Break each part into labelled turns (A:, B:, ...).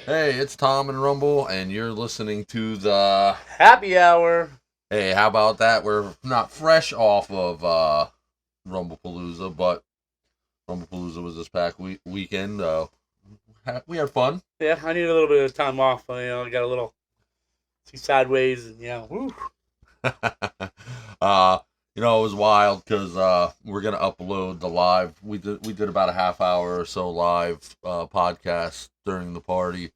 A: Hey, it's Tom and Rumble, and you're listening to the
B: Happy hour.
A: Hey, how about that? We're not fresh off of Rumblepalooza, but Rumblepalooza was this past weekend. We had fun.
B: Yeah, I need a little bit of time off. I got a little too sideways, and woo.
A: It was wild because we're gonna upload the live. We did about a half hour or so live podcast during the party.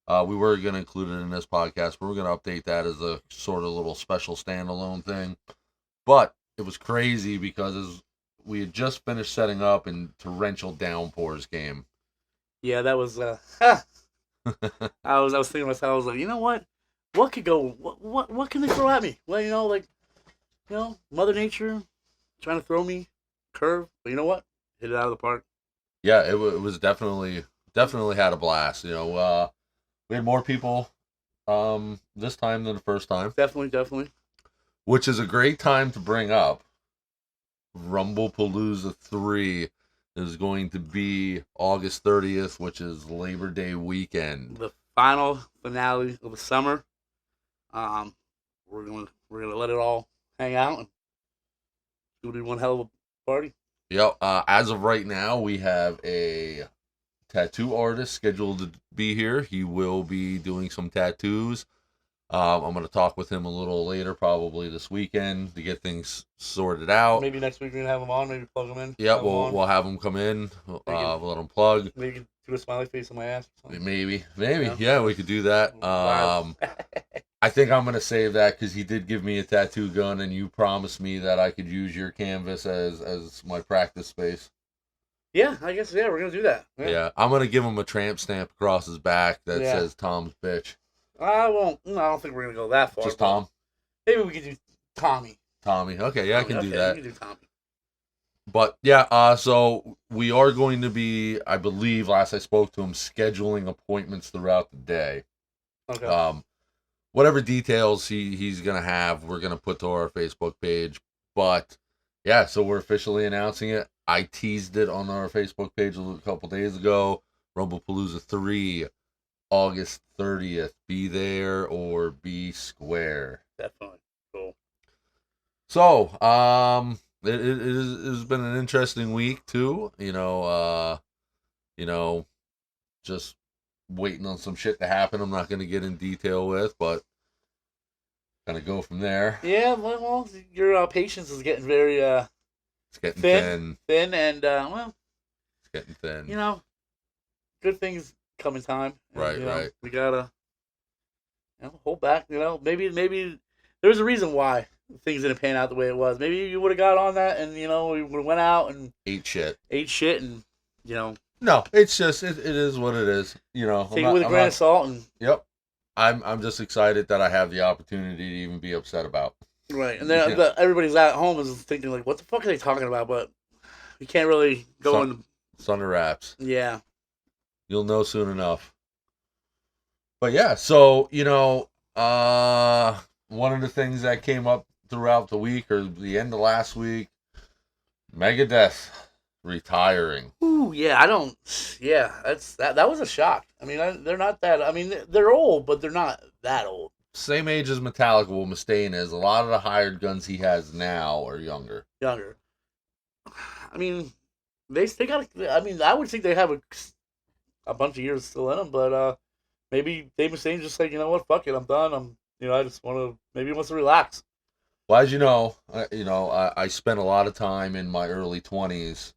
A: We were going to include it in this podcast, but we're going to update that as a sort of little special standalone thing. But it was crazy because we had just finished setting up in torrential downpours game.
B: Yeah, that was. I was thinking to myself, I was like, you know what? What could go? What can they throw at me? Well, Mother Nature trying to throw me curve, but you know what? Hit it out of the park.
A: Yeah, it was definitely had a blast. We had more people this time than the first time.
B: Definitely.
A: Which is a great time to bring up. Rumblepalooza 3 is going to be August 30th, which is Labor Day weekend.
B: The final finale of the summer. We're gonna let it all hang out, and it'll be one hell of a party.
A: Yep. As of right now, we have a tattoo artist scheduled to be here. He will be doing some tattoos. I'm going to talk with him a little later, probably this weekend, to get things sorted out.
B: Maybe next week we can have him on. Maybe plug him in.
A: Yeah, we'll have him come in. We'll let him plug.
B: Maybe do a smiley face on my ass or something.
A: Maybe. Yeah, we could do that. I think I'm going to save that because he did give me a tattoo gun, and you promised me that I could use your canvas as my practice space.
B: Yeah, I guess, we're going to do that.
A: Yeah, I'm going to give him a tramp stamp across his back that says Tom's bitch.
B: I won't. No, I don't think we're going to go that far.
A: Just Tom?
B: Maybe we could do Tommy.
A: Okay, yeah, I can do that.
B: You can do Tommy.
A: But, yeah, so we are going to be, I believe, last I spoke to him, scheduling appointments throughout the day.
B: Okay.
A: Whatever details he's going to have, we're going to put to our Facebook page. But, yeah, so we're officially announcing it. I teased it on our Facebook page a couple days ago. Rumblepalooza 3, August 30th. Be there or be square.
B: Definitely. Cool.
A: So, it has been an interesting week, too. Just waiting on some shit to happen I'm not going to get in detail with, but going to go from there.
B: Yeah, well, your patience is getting very
A: it's getting thin.
B: Thin, and
A: it's getting thin.
B: Good things come in time. And,
A: right.
B: We gotta hold back. Maybe there's a reason why things didn't pan out the way it was. Maybe you would have got on that, and we would have went out and
A: ate shit,
B: and
A: No, it's just it is what it is.
B: Take it with a grain of salt. And
A: yep, I'm just excited that I have the opportunity to even be upset about.
B: Right, and then everybody's at home is thinking like, "What the fuck are they talking about?" But you can't really go in.
A: It's under wraps.
B: Yeah,
A: you'll know soon enough. But yeah, so one of the things that came up throughout the week or the end of last week, Megadeth retiring.
B: Ooh, yeah, that was a shock. I mean, they're not that. I mean, they're old, but they're not that old.
A: Same age as Metallica. What Mustaine is. A lot of the hired guns he has now are younger.
B: I mean, they got. I mean, I would think they have a bunch of years still in them, but maybe Dave Mustaine's just like, you know what, fuck it, I'm done. I just want to. Maybe he wants to relax.
A: Well, as you know, I spent a lot of time in my early 20s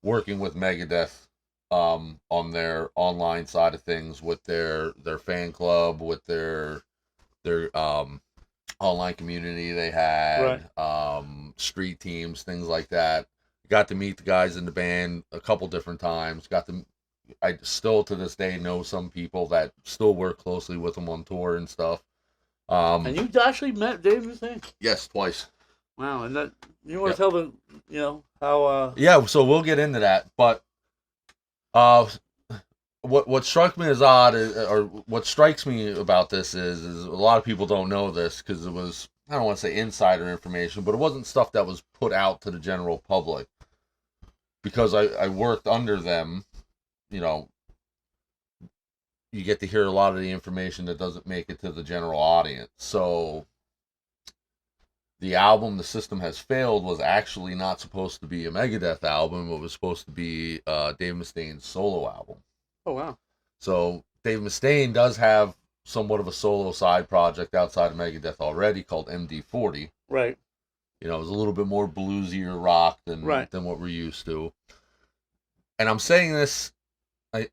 A: working with Megadeth on their online side of things with their fan club, with their online community they had, street teams, things like that. Got to meet the guys in the band a couple different times. I still to this day know some people that still work closely with them on tour and stuff.
B: And you actually met Dave Mustaine?
A: Yes, twice.
B: Wow, and that you want to tell them, how?
A: Yeah, so we'll get into that, but what struck me as odd, or what strikes me about this is a lot of people don't know this because it was I don't want to say insider information, but it wasn't stuff that was put out to the general public because I worked under them. You know, you get to hear a lot of the information that doesn't make it to the general audience. So the album "The System Has Failed" was actually not supposed to be a Megadeth album. It was supposed to be Dave Mustaine's solo album.
B: Oh, wow.
A: So Dave Mustaine does have somewhat of a solo side project outside of Megadeth already called MD40.
B: Right.
A: You know, it was a little bit more bluesier rock than what we're used to. And I'm saying this,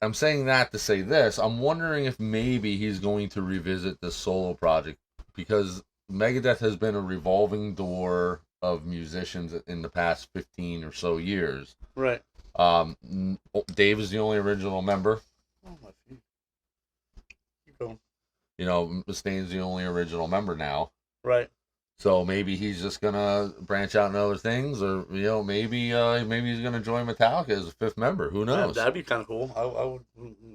A: I'm saying that to say this. I'm wondering if maybe he's going to revisit this solo project because Megadeth has been a revolving door of musicians in the past 15 or so years.
B: Right.
A: Dave is the only original member.
B: Oh, my feet. Keep going.
A: You know, Mustaine's the only original member now.
B: Right.
A: So maybe he's just gonna branch out into other things, or you know, maybe he's gonna join Metallica as a fifth member. Who knows?
B: Yeah, that'd be kind of cool. I wouldn't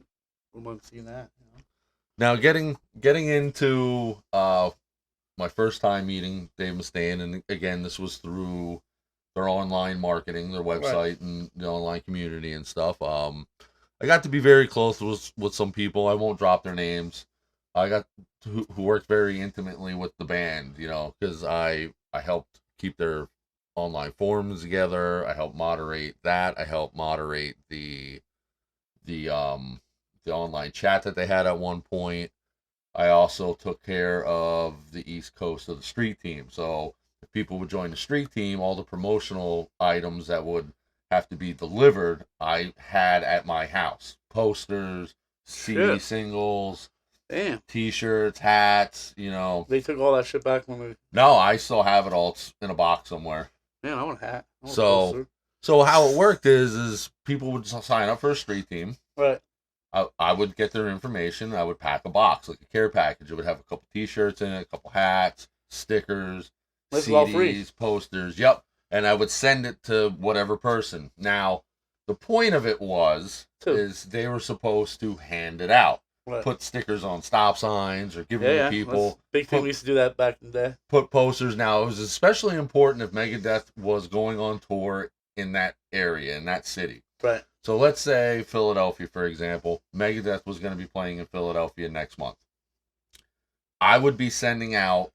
B: mind seeing that. You know?
A: Now, getting into my first time meeting Dave Mustaine, and again, this was through their online marketing, their website, and the online community and stuff. I got to be very close with some people. I won't drop their names. I got who worked very intimately with the band, you know, because I helped keep their online forums together. I helped moderate that. I helped moderate the online chat that they had at one point. I also took care of the East Coast of the street team. So if people would join the street team, all the promotional items that would have to be delivered, I had at my house. Posters, CD singles,
B: damn,
A: T-shirts, hats, you know.
B: They took all that shit back when we...
A: No, I still have it all in a box somewhere.
B: Man, I want a hat.
A: So how it worked is people would sign up for a street team.
B: Right.
A: I would get their information. I would pack a box, like a care package. It would have a couple T-shirts in it, a couple hats, stickers, CDs, posters. Yep. And I would send it to whatever person. Now, the point of it is they were supposed to hand it out. Right. Put stickers on stop signs or give them to people.
B: Big thing. We used to do that back in the day.
A: Put posters. Now, it was especially important if Megadeth was going on tour in that area, in that city.
B: Right.
A: So let's say Philadelphia, for example. Megadeth was going to be playing in Philadelphia next month. I would be sending out,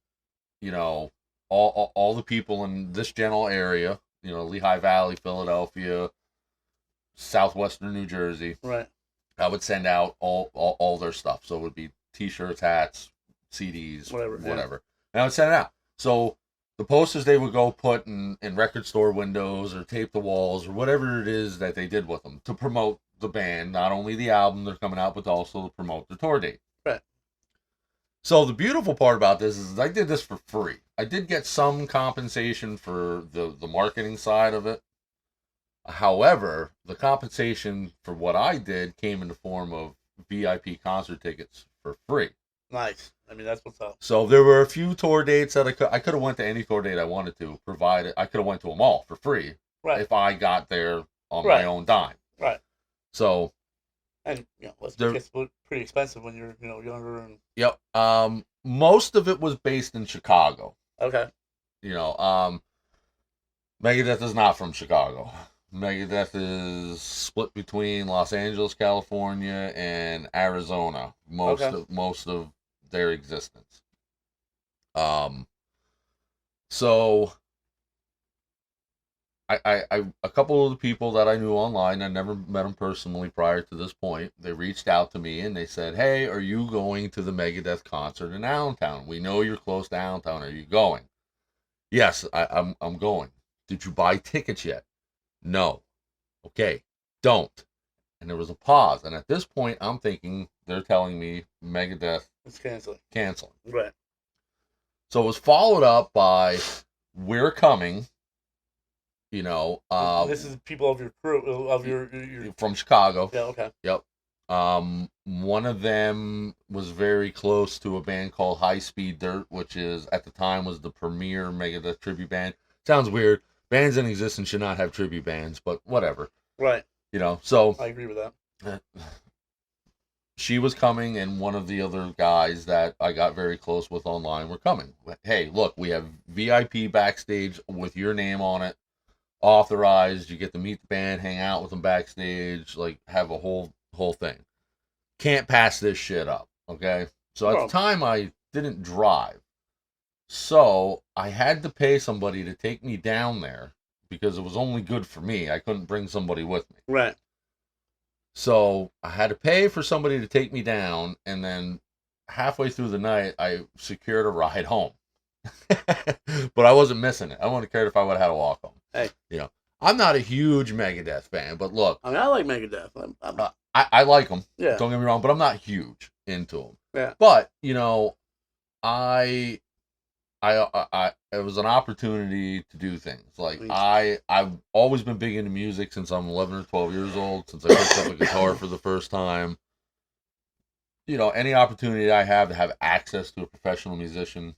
A: you know, all the people in this general area, you know, Lehigh Valley, Philadelphia, southwestern New Jersey.
B: Right.
A: I would send out all their stuff. So it would be T-shirts, hats, CDs, whatever. Yeah. And I would send it out. So the posters they would go put in record store windows or tape the walls or whatever it is that they did with them to promote the band, not only the album they're coming out, but also to promote the tour date.
B: Right.
A: So the beautiful part about this is I did this for free. I did get some compensation for the marketing side of it. However, the compensation for what I did came in the form of VIP concert tickets for free.
B: Nice. I mean, that's what's up.
A: So there were a few tour dates that I could have went to any tour date I wanted to, provided I could have went to them all for free.
B: Right.
A: If I got there on my own dime.
B: Right.
A: So.
B: And it's pretty expensive when you're younger and.
A: Yep. Most of it was based in Chicago.
B: Okay.
A: You know, Megadeth is not from Chicago. Megadeth is split between Los Angeles, California, and Arizona. Most of their existence. So I a couple of the people that I knew online, I never met them personally prior to this point. They reached out to me and they said, "Hey, are you going to the Megadeth concert in Allentown? We know you're close to Allentown. Are you going?" Yes, I'm going. Did you buy tickets yet? No. Okay, don't. And there was a pause. And at this point, I'm thinking they're telling me Megadeth
B: is canceling.
A: Right. So it was followed up by "We're coming." You know,
B: this is people of your crew, of your
A: from Chicago.
B: Yeah. Okay.
A: Yep. One of them was very close to a band called High Speed Dirt, which is at the time was the premier Megadeth tribute band. Sounds weird. Bands in existence should not have tribute bands, but whatever.
B: Right.
A: You know, so
B: I agree with that.
A: she was coming, and one of the other guys that I got very close with online were coming. Hey, look, we have VIP backstage with your name on it, authorized. You get to meet the band, hang out with them backstage, like have a whole thing. Can't pass this shit up, okay? So at the time, I didn't drive, so I had to pay somebody to take me down there because it was only good for me. I couldn't bring somebody with me.
B: Right.
A: So I had to pay for somebody to take me down, and then halfway through the night, I secured a ride home. But I wasn't missing it. I wouldn't have cared if I would have had to walk home.
B: Hey,
A: I'm not a huge Megadeth fan, but look,
B: I mean, I like Megadeth.
A: I like them.
B: Yeah.
A: Don't get me wrong, but I'm not huge into them.
B: Yeah.
A: But I it was an opportunity to do things. Like I've always been big into music since I'm 11 or 12 years old, since I picked up a guitar for the first time. Any opportunity I have to have access to a professional musician,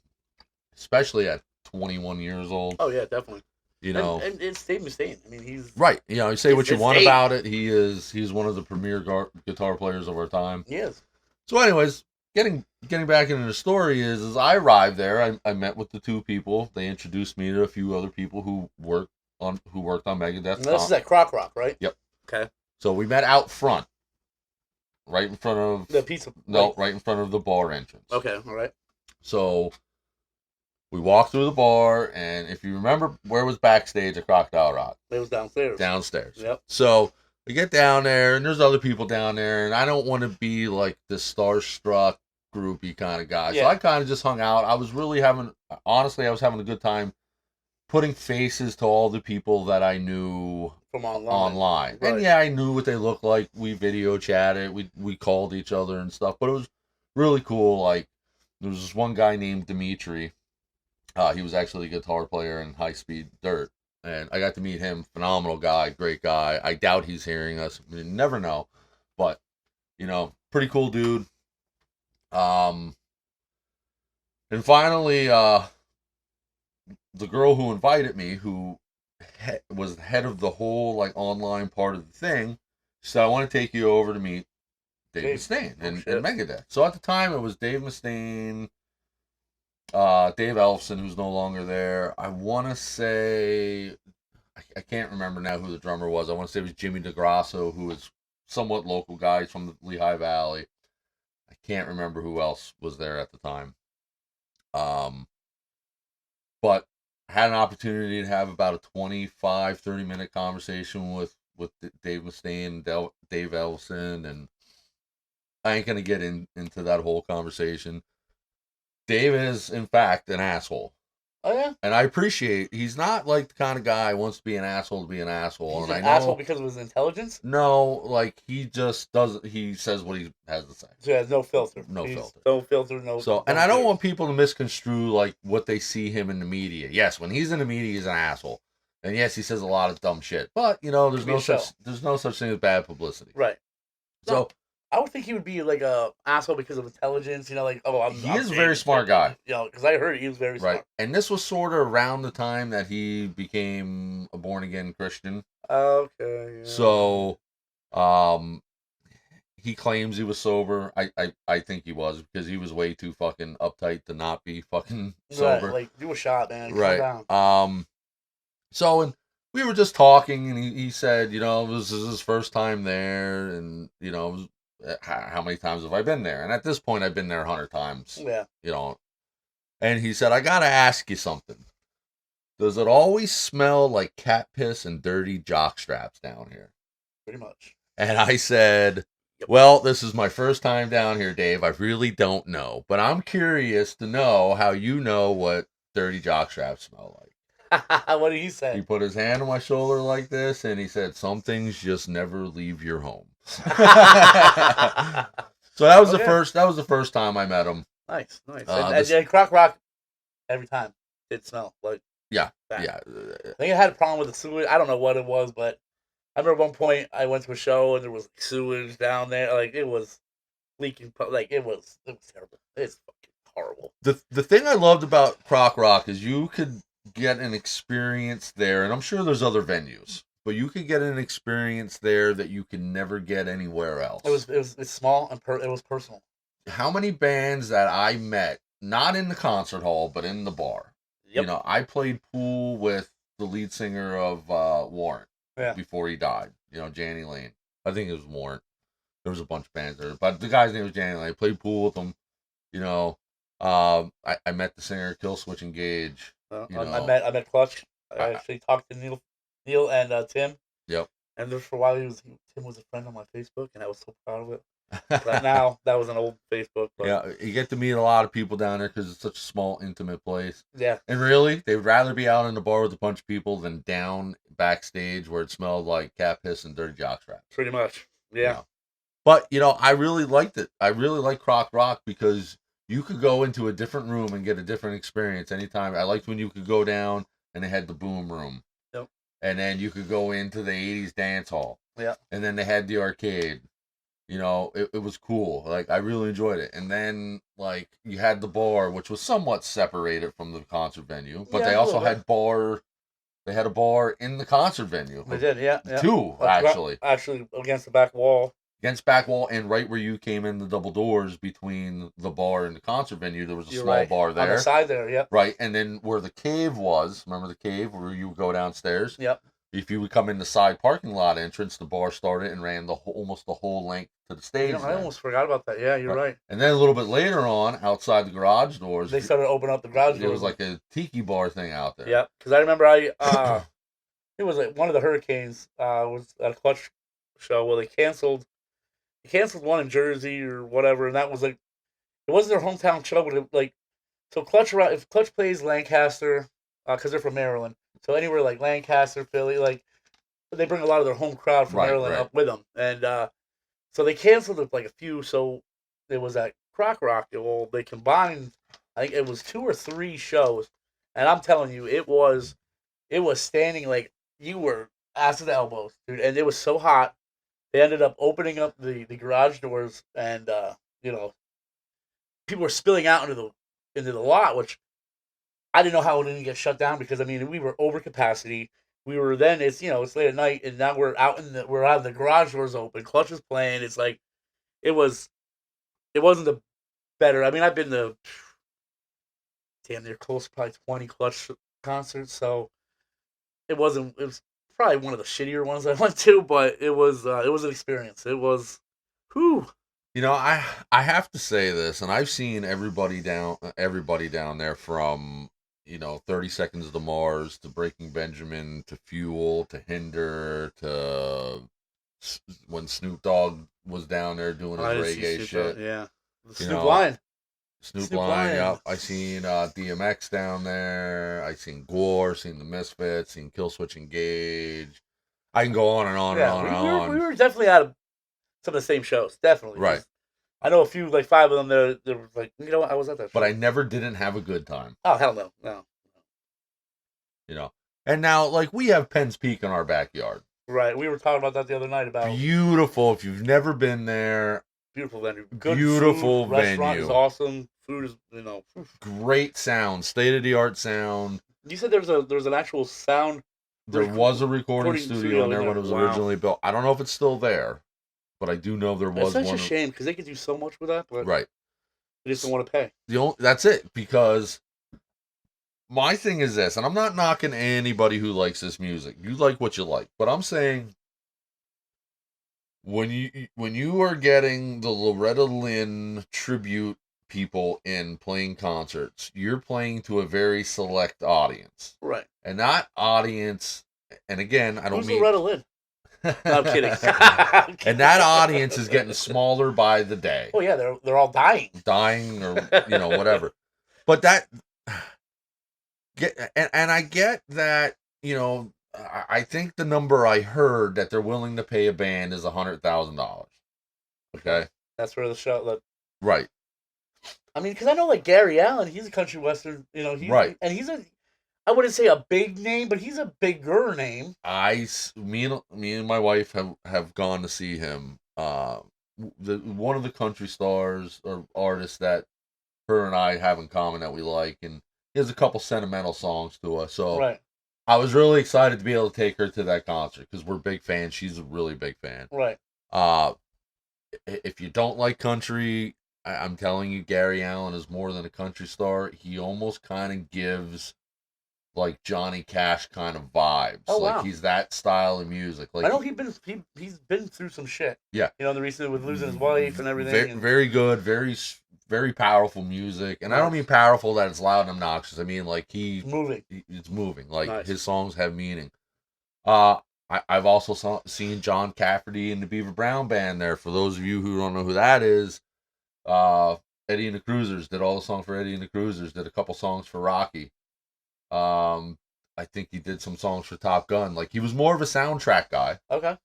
A: especially at 21 years old.
B: Oh yeah, definitely.
A: And
B: it's Dave Mustaine. I mean, he's
A: right. You say what you want about it. He's one of the premier guitar players of our time.
B: He is.
A: So, anyways, getting back into the story is I arrived there. I met with the two people. They introduced me to a few other people who worked on Megadeth.
B: And this is at Croc Rock, right?
A: Yep.
B: Okay.
A: So we met out front, right in front of
B: the pizza.
A: Right in front of the bar entrance.
B: Okay. All right.
A: So we walked through the bar, and if you remember, where was backstage at Crocodile Rock?
B: It was downstairs.
A: Downstairs.
B: Yep.
A: So we get down there, and there's other people down there, and I don't want to be like this starstruck, groupie kind of guy. Yeah. So I kind of just hung out. I was really having a good time putting faces to all the people that I knew
B: from online.
A: Right. And yeah, I knew what they looked like. We video chatted. We called each other and stuff. But it was really cool. Like, there was this one guy named Dimitri. He was actually a guitar player in High Speed Dirt. And I got to meet him. Phenomenal guy. Great guy. I doubt he's hearing us. You never know. But, pretty cool dude. And finally, the girl who invited me, who was the head of the whole online part of the thing, said, "I want to take you over to meet Dave Mustaine and Megadeth." So at the time, it was Dave Mustaine, Dave Ellefson, who's no longer there. I want to say, I can't remember now who the drummer was. I want to say it was Jimmy DeGrasso, who was somewhat local guy from the Lehigh Valley. I can't remember who else was there at the time. But I had an opportunity to have about a 25-30 minute conversation with Dave Mustaine and Dave Ellefson, and I ain't gonna get into that whole conversation. Dave is, in fact, an asshole.
B: Oh, yeah?
A: And I appreciate, he's not like the kind of guy who wants to be an asshole to be an asshole.
B: He's an asshole because of his intelligence?
A: No, he just doesn't, he says what he has to say.
B: So he has no filter.
A: No filter.
B: No filter, no...
A: So, and I don't want people to misconstrue, what they see him in the media. Yes, when he's in the media, he's an asshole. And yes, he says a lot of dumb shit. But, there's no such thing as bad publicity.
B: Right.
A: So...
B: I would think he would be a asshole because of intelligence,
A: he is a very smart guy.
B: Because I heard he was very smart.
A: Right. And this was sort of around the time that he became a born-again Christian.
B: Okay. Yeah.
A: So, he claims he was sober. I think he was, because he was way too fucking uptight to not be fucking sober.
B: Right, do a shot, man.
A: Right.
B: Calm down.
A: So, and we were just talking, and he said, this is his first time there, and, it was, how many times have I been there? And at this point, I've been there 100 times.
B: Yeah.
A: And he said, "I gotta ask you something. Does it always smell like cat piss and dirty jock straps down here?"
B: Pretty much.
A: And I said, "Well, this is my first time down here, Dave. I really don't know. But I'm curious to know how you know what dirty jock straps smell like."
B: What did he say?
A: He put his hand on my shoulder like this, and he said, "Some things just never leave your home." So that was the first time I met him.
B: Nice. And Croc Rock, every time it smelled like
A: that.
B: Yeah. I think I had a problem with the sewage. I don't know what it was, but I remember at one point I went to a show and there was sewage down there. It was leaking. It was terrible. It's fucking horrible.
A: The thing I loved about Croc Rock is you could get an experience there, and I'm sure there's other venues, but you could get an experience there that you can never get anywhere else.
B: It's small and it was personal.
A: How many bands that I met, not in the concert hall, but in the bar.
B: Yep.
A: You know, I played pool with the lead singer of Warrant before he died. You know, Janny Lane. I think it was Warrant. There was a bunch of bands there, but the guy's name was Janny Lane. I played pool with him. You know, I met the singer Killswitch Engage.
B: I met Clutch. I actually talked to Neil and Tim.
A: Yep.
B: And there for a while Tim was a friend on my Facebook, and I was so proud of it. But now that was an old Facebook. But...
A: Yeah, you get to meet a lot of people down there because it's such a small, intimate place.
B: Yeah.
A: And really, they'd rather be out in the bar with a bunch of people than down backstage where it smelled like cat piss and dirty jockstraps.
B: Pretty much. Yeah.
A: You know? But, you know, I really liked it. I really like Croc Rock because you could go into a different room and get a different experience anytime. I liked when you could go down and they had the boom room.
B: Yep.
A: And then you could go into the 80s dance hall.
B: Yeah.
A: And then they had the arcade. You know, it was cool. Like, I really enjoyed it. And then, like, you had the bar, which was somewhat separated from the concert venue. But they also had they had a bar in the concert venue.
B: They did, yeah.
A: Two, actually.
B: Actually, against the back wall.
A: Against back wall, and right where you came in the double doors between the bar and the concert venue, there was a small bar there.
B: On the side there, yep.
A: Right, and then where the cave was, remember the cave where you would go downstairs?
B: Yep.
A: If you would come in the side parking lot entrance, the bar started and ran almost the whole length to the stage.
B: I almost forgot about that. Yeah, you're right.
A: And then a little bit later on, outside the garage doors,
B: they started opening up the garage doors.
A: There was like a tiki bar thing out there.
B: Yeah, because I remember it was like one of the Hurricanes was at a Clutch show where they canceled one in Jersey or whatever, and that was like it wasn't their hometown show, but so if Clutch plays Lancaster because they're from Maryland. So anywhere like Lancaster, Philly, like they bring a lot of their home crowd from Maryland up with them, and so they canceled it like a few. So it was at Croc Rock. Well, they combined. I think it was 2 or 3 shows, and I'm telling you, it was standing like you were ass to the elbows, dude, and it was so hot. They ended up opening up the garage doors, and you know, people were spilling out into the lot, which. I didn't know how it didn't get shut down because I mean we were over capacity. We were then it's late at night and now we're out the garage doors open. Clutch is playing. It's like it wasn't the better. I mean I've been to damn near close to probably 20 Clutch concerts, so it was probably one of the shittier ones I went to, but it was an experience. It was whew.
A: You know, I have to say this, and I've seen everybody down there from 30 Seconds to Mars, to Breaking Benjamin, to Fuel, to Hinder, to when Snoop Dogg was down there doing his reggae shit.
B: Yeah. Snoop Lion.
A: Snoop Lion, yep. I seen DMX down there. I seen Gore, seen the Misfits, seen Killswitch Engage. I can go on and on and on and on.
B: We were definitely out of some of the same shows, definitely.
A: Right.
B: I know a few, like 5 of them. They were like, you know what? I was at that show.
A: But I never didn't have a good time.
B: Oh hell no, no.
A: You know, and now like we have Penn's Peak in our backyard.
B: Right. We were talking about that the other night. About
A: beautiful. If you've never been there,
B: beautiful venue. Good
A: beautiful
B: food,
A: venue.
B: Restaurant is awesome. Food is
A: great sound, state of the art sound.
B: You said there was an actual sound.
A: There was a recording studio in there when it was originally built. I don't know if it's still there. But I do know there was one.
B: It's such a shame because they could do so much with that. But
A: right.
B: They just don't want to pay.
A: That's it. Because my thing is this, and I'm not knocking anybody who likes this music. You like what you like. But I'm saying when you are getting the Loretta Lynn tribute people in playing concerts, you're playing to a very select audience.
B: Right.
A: And that audience, and again, I don't mean...
B: Who's Loretta Lynn? No, I'm kidding.
A: And that audience is getting smaller by the day.
B: Oh yeah, they're all dying,
A: or whatever. But and I get that. I think the number I heard that they're willing to pay a band is $100,000. Okay,
B: that's for the show.
A: Right.
B: I mean, because I know like Gary Allen, he's a country western.
A: Right,
B: and he's I wouldn't say a big name, but he's a bigger name.
A: Me and my wife have gone to see him. One of the country stars or artists that her and I have in common that we like, and he has a couple sentimental songs to us. So
B: right.
A: I was really excited to be able to take her to that concert because we're big fans. She's a really big fan.
B: Right.
A: Uh, if you don't like country, I'm telling you, Gary Allen is more than a country star. He almost kind of gives like Johnny Cash kind of vibes.
B: Oh
A: Like
B: wow.
A: he's that style of music. Like
B: I know he's been through some shit.
A: yeah,
B: You know, the recently with losing his wife and everything.
A: very,
B: And
A: very good, very powerful music. And I don't
B: nice.
A: mean powerful that it's loud and obnoxious. I mean like
B: Moving.
A: it's moving. Like
B: Nice.
A: his songs have meaning. I've also seen John Cafferty and the Beaver Brown Band there. For those of you who don't know who that is, Eddie and the Cruisers did all the songs for Eddie and the Cruisers. Did a couple songs for Rocky. I think he did some songs for Top Gun. Like he was more of a soundtrack guy,
B: Okay.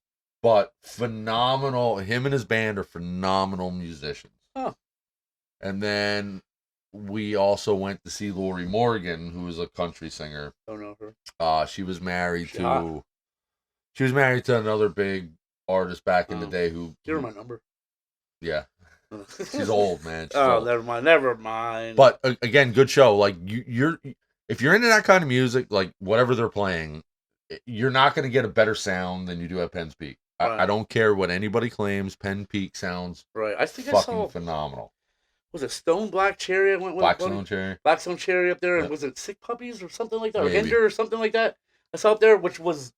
A: but phenomenal. Him and his band are phenomenal musicians.
B: Huh.
A: And then we also went to see Lori Morgan, who is a country singer.
B: Don't know her.
A: She was married
B: She hot.
A: to. She was married to another big artist back in the day who.
B: Give her my number.
A: Yeah. She's old, man. She's
B: Oh,
A: old.
B: never mind.
A: But again, good show. Like you're, if you're into that kind of music, like whatever they're playing, you're not going to get a better sound than you do at Penn's Peak.
B: Right.
A: I don't care what anybody claims. Penn Peak sounds
B: right. I think
A: fucking
B: I saw.
A: phenomenal.
B: Was it Stone Black Cherry? I went with
A: Blackstone Cherry.
B: Blackstone Cherry up there, and
A: Yep.
B: was it Sick Puppies or something like that, or
A: Maybe.
B: Hinder or something like that? I saw up there, which was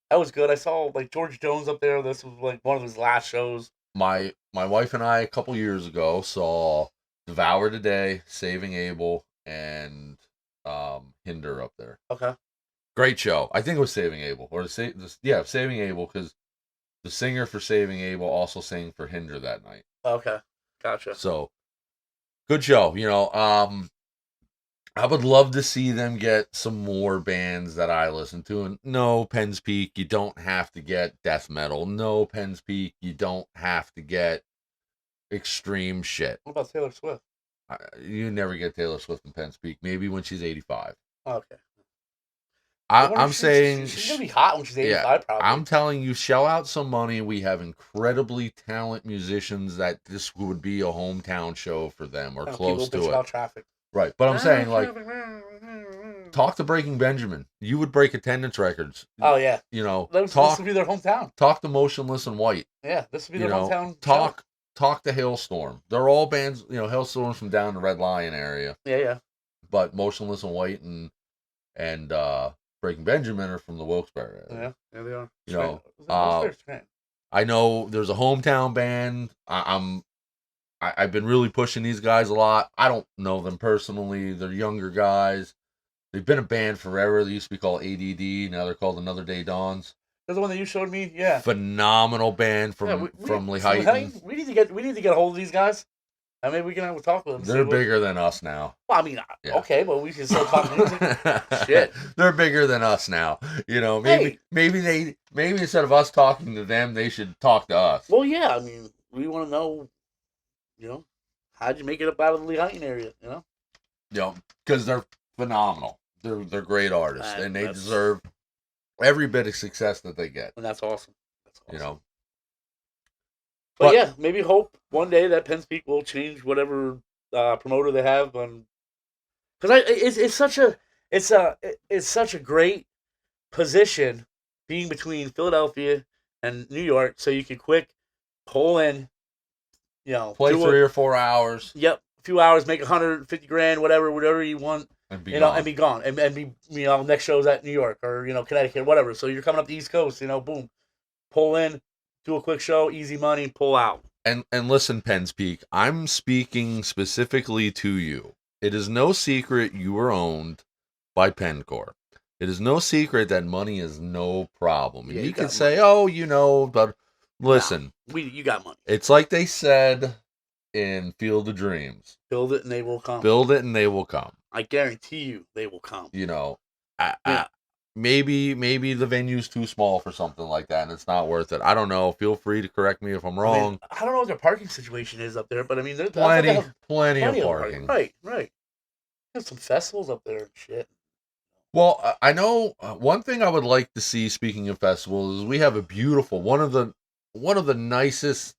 B: that was good. I saw like George Jones up there. This was like one of his last shows.
A: My wife and I a couple years ago saw Devour Today, Saving Abel, and Hinder up there.
B: Okay.
A: Great show. I think it was Saving Abel Saving Abel because the singer for Saving Abel also sang for Hinder that night.
B: Okay. Gotcha.
A: So good show. I would love to see them get some more bands that I listen to. And no, Penn's Peak, you don't have to get death metal. No, Penn's Peak, you don't have to get extreme shit.
B: What about Taylor Swift?
A: You never get Taylor Swift in Penn's Peak. Maybe when she's 85.
B: Okay.
A: I'm saying
B: she's gonna be hot when she's 85.
A: yeah,
B: Probably.
A: I'm telling you, shell out some money. We have incredibly talented musicians that this would be a hometown show for them or close to it.
B: About traffic.
A: Right, but I'm saying like, talk to Breaking Benjamin. You would break attendance records.
B: Oh yeah.
A: This
B: would be their hometown.
A: Talk to Motionless in White.
B: Yeah, this would be their hometown.
A: Talk to Hailstorm. They're all bands. Hailstorm's from down the Red Lion area.
B: Yeah.
A: But Motionless in White and Breaking Benjamin are from the Wilkes-Barre area.
B: Yeah, they are.
A: I know there's a hometown band. I've been really pushing these guys a lot. I don't know them personally. They're younger guys. They've been a band forever. They used to be called ADD. Now they're called Another Day Dawns.
B: That's the one that you showed me. Yeah.
A: Phenomenal band from Lehighton.
B: We need to get a hold of these guys. I mean, we can have a talk with them.
A: They're bigger than us now.
B: Well, I mean, yeah. Okay, but we should still talk music. Shit.
A: They're bigger than us now. Maybe instead of us talking to them, they should talk to us.
B: Well, yeah. I mean, we want to know. How'd you make it up out of the Lehighton area?
A: Because they're phenomenal. They're great artists, and they deserve every bit of success that they get.
B: And that's awesome. But yeah, maybe hope one day that Penn's Peak will change whatever promoter they have on. Because it's such a great position being between Philadelphia and New York, so you can quick pull in.
A: Play 3 or 4 hours.
B: Yep, a few hours, make $150,000, whatever you want,
A: and be gone.
B: And be gone, and be next show's at New York or Connecticut, whatever. So you're coming up the East Coast, boom, pull in, do a quick show, easy money, pull out.
A: And listen, Penn's Peak, I'm speaking specifically to you. It is no secret you are owned by Pencore. It is no secret that money is no problem.
B: Yeah,
A: you can say, but. Listen,
B: you got money.
A: It's like they said in Field of Dreams.
B: Build it and they will come.
A: Build it and they will come.
B: I guarantee you they will come.
A: Maybe the venue's too small for something like that and it's not worth it. I don't know. Feel free to correct me if I'm wrong.
B: I don't know what their parking situation is up there, but I mean, there's
A: plenty of parking.
B: Right. There's some festivals up there and shit.
A: Well, I know one thing I would like to see, speaking of festivals, is we have a beautiful, one of the nicest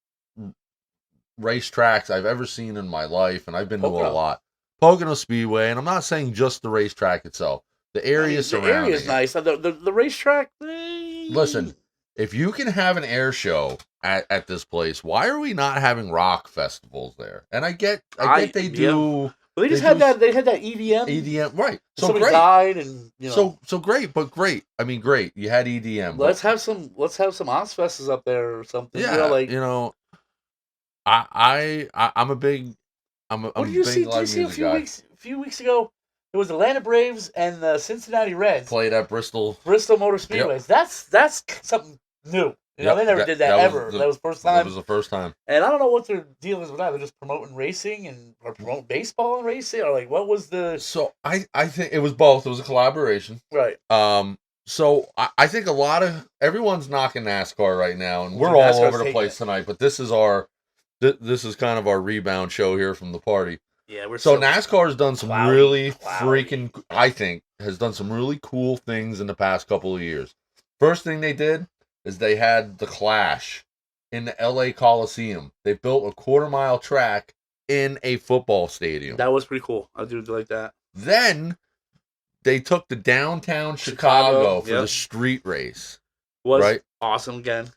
A: racetracks I've ever seen in my life, and I've been to a lot. Pocono Speedway, and I'm not saying just the racetrack itself. The area surrounding
B: the area's nice. The racetrack.
A: Listen, if you can have an air show at this place, why are we not having rock festivals there? And I get they do.
B: Well, they just had that. They had that EDM.
A: EDM, right? So
B: somebody
A: great.
B: died, and you know.
A: So great, but great. I mean, great. You had EDM.
B: Let's have some Ozfests up there or something.
A: Yeah, I'm a big. What
B: did you see? Did you see a few weeks ago? It was Atlanta Braves and the Cincinnati Reds
A: played at Bristol
B: Motor Speedways. Yep. That's something new. You know, they never did that ever. That was the first time.
A: That was the first time.
B: And I don't know what their deal is with that. They're just promoting racing or promoting baseball and racing, or like what was the?
A: So I think it was both. It was a collaboration,
B: right?
A: So I think everyone's knocking NASCAR right now, and we're all over the place tonight. But this is kind of our rebound show here from the party.
B: Yeah,
A: NASCAR has done some really freaking. I think has done some really cool things in the past couple of years. First thing they did is they had the Clash in the LA Coliseum. They built a 1/4-mile track in a football stadium.
B: That was pretty cool. I do like that.
A: Then they took the downtown Chicago for the street race.
B: Was awesome again.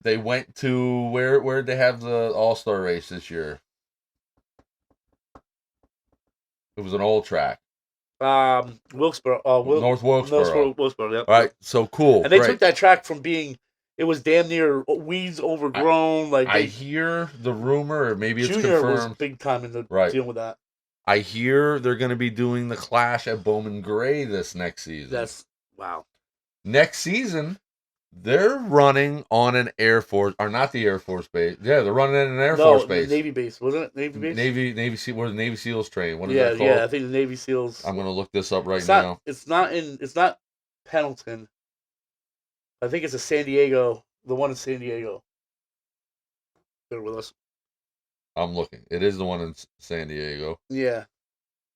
A: They went to where did they have the All-Star race this year? It was an old track.
B: Wilkesboro.
A: North Wilkesboro.
B: Wilkesboro, yeah.
A: All right, so cool.
B: And they took that track from being, it was damn near weeds overgrown.
A: I hear the rumor, or maybe it's
B: Junior
A: confirmed.
B: Was big time in the dealing with that.
A: I hear they're going to be doing the Clash at Bowman Gray this next season.
B: Wow.
A: Next season, they're running on an Air Force, or not the Air Force base. Yeah, they're running at an Air Force base.
B: Navy base, wasn't it? Navy base.
A: Where the Navy SEALs train. What is that called?
B: Yeah, I think the Navy SEALs.
A: I'm gonna look this up now.
B: It's not Pendleton. I think it's the one in San Diego. They're with us.
A: I'm looking. It is the one in San Diego.
B: Yeah.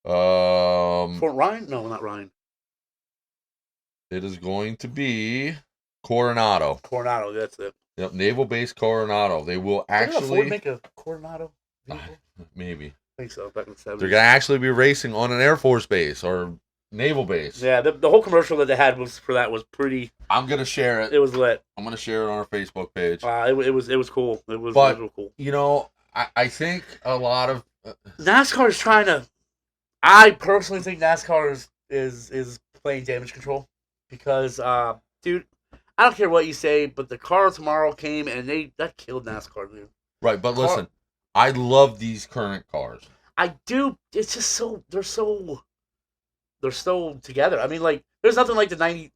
A: Fort
B: Ryan? No, not Ryan.
A: It is going to be Coronado.
B: Coronado, that's it.
A: Yep, Naval Base Coronado. They will actually.
B: Did Ford make a Coronado vehicle?
A: Maybe.
B: I think so. Back in the 70s.
A: They're gonna actually be racing on an Air Force base or naval base.
B: Yeah, the whole commercial that they had was pretty.
A: I'm gonna share it.
B: It was lit.
A: I'm gonna share it on our Facebook page.
B: It was cool. It was real cool.
A: You know, I think a lot of
B: NASCAR is trying to. I personally think NASCAR is playing damage control because, dude, I don't care what you say, but the car tomorrow came and that killed NASCAR, dude.
A: Right, but listen, I love these current cars.
B: I do. It's just they're so together. I mean, like, there's nothing like the 90.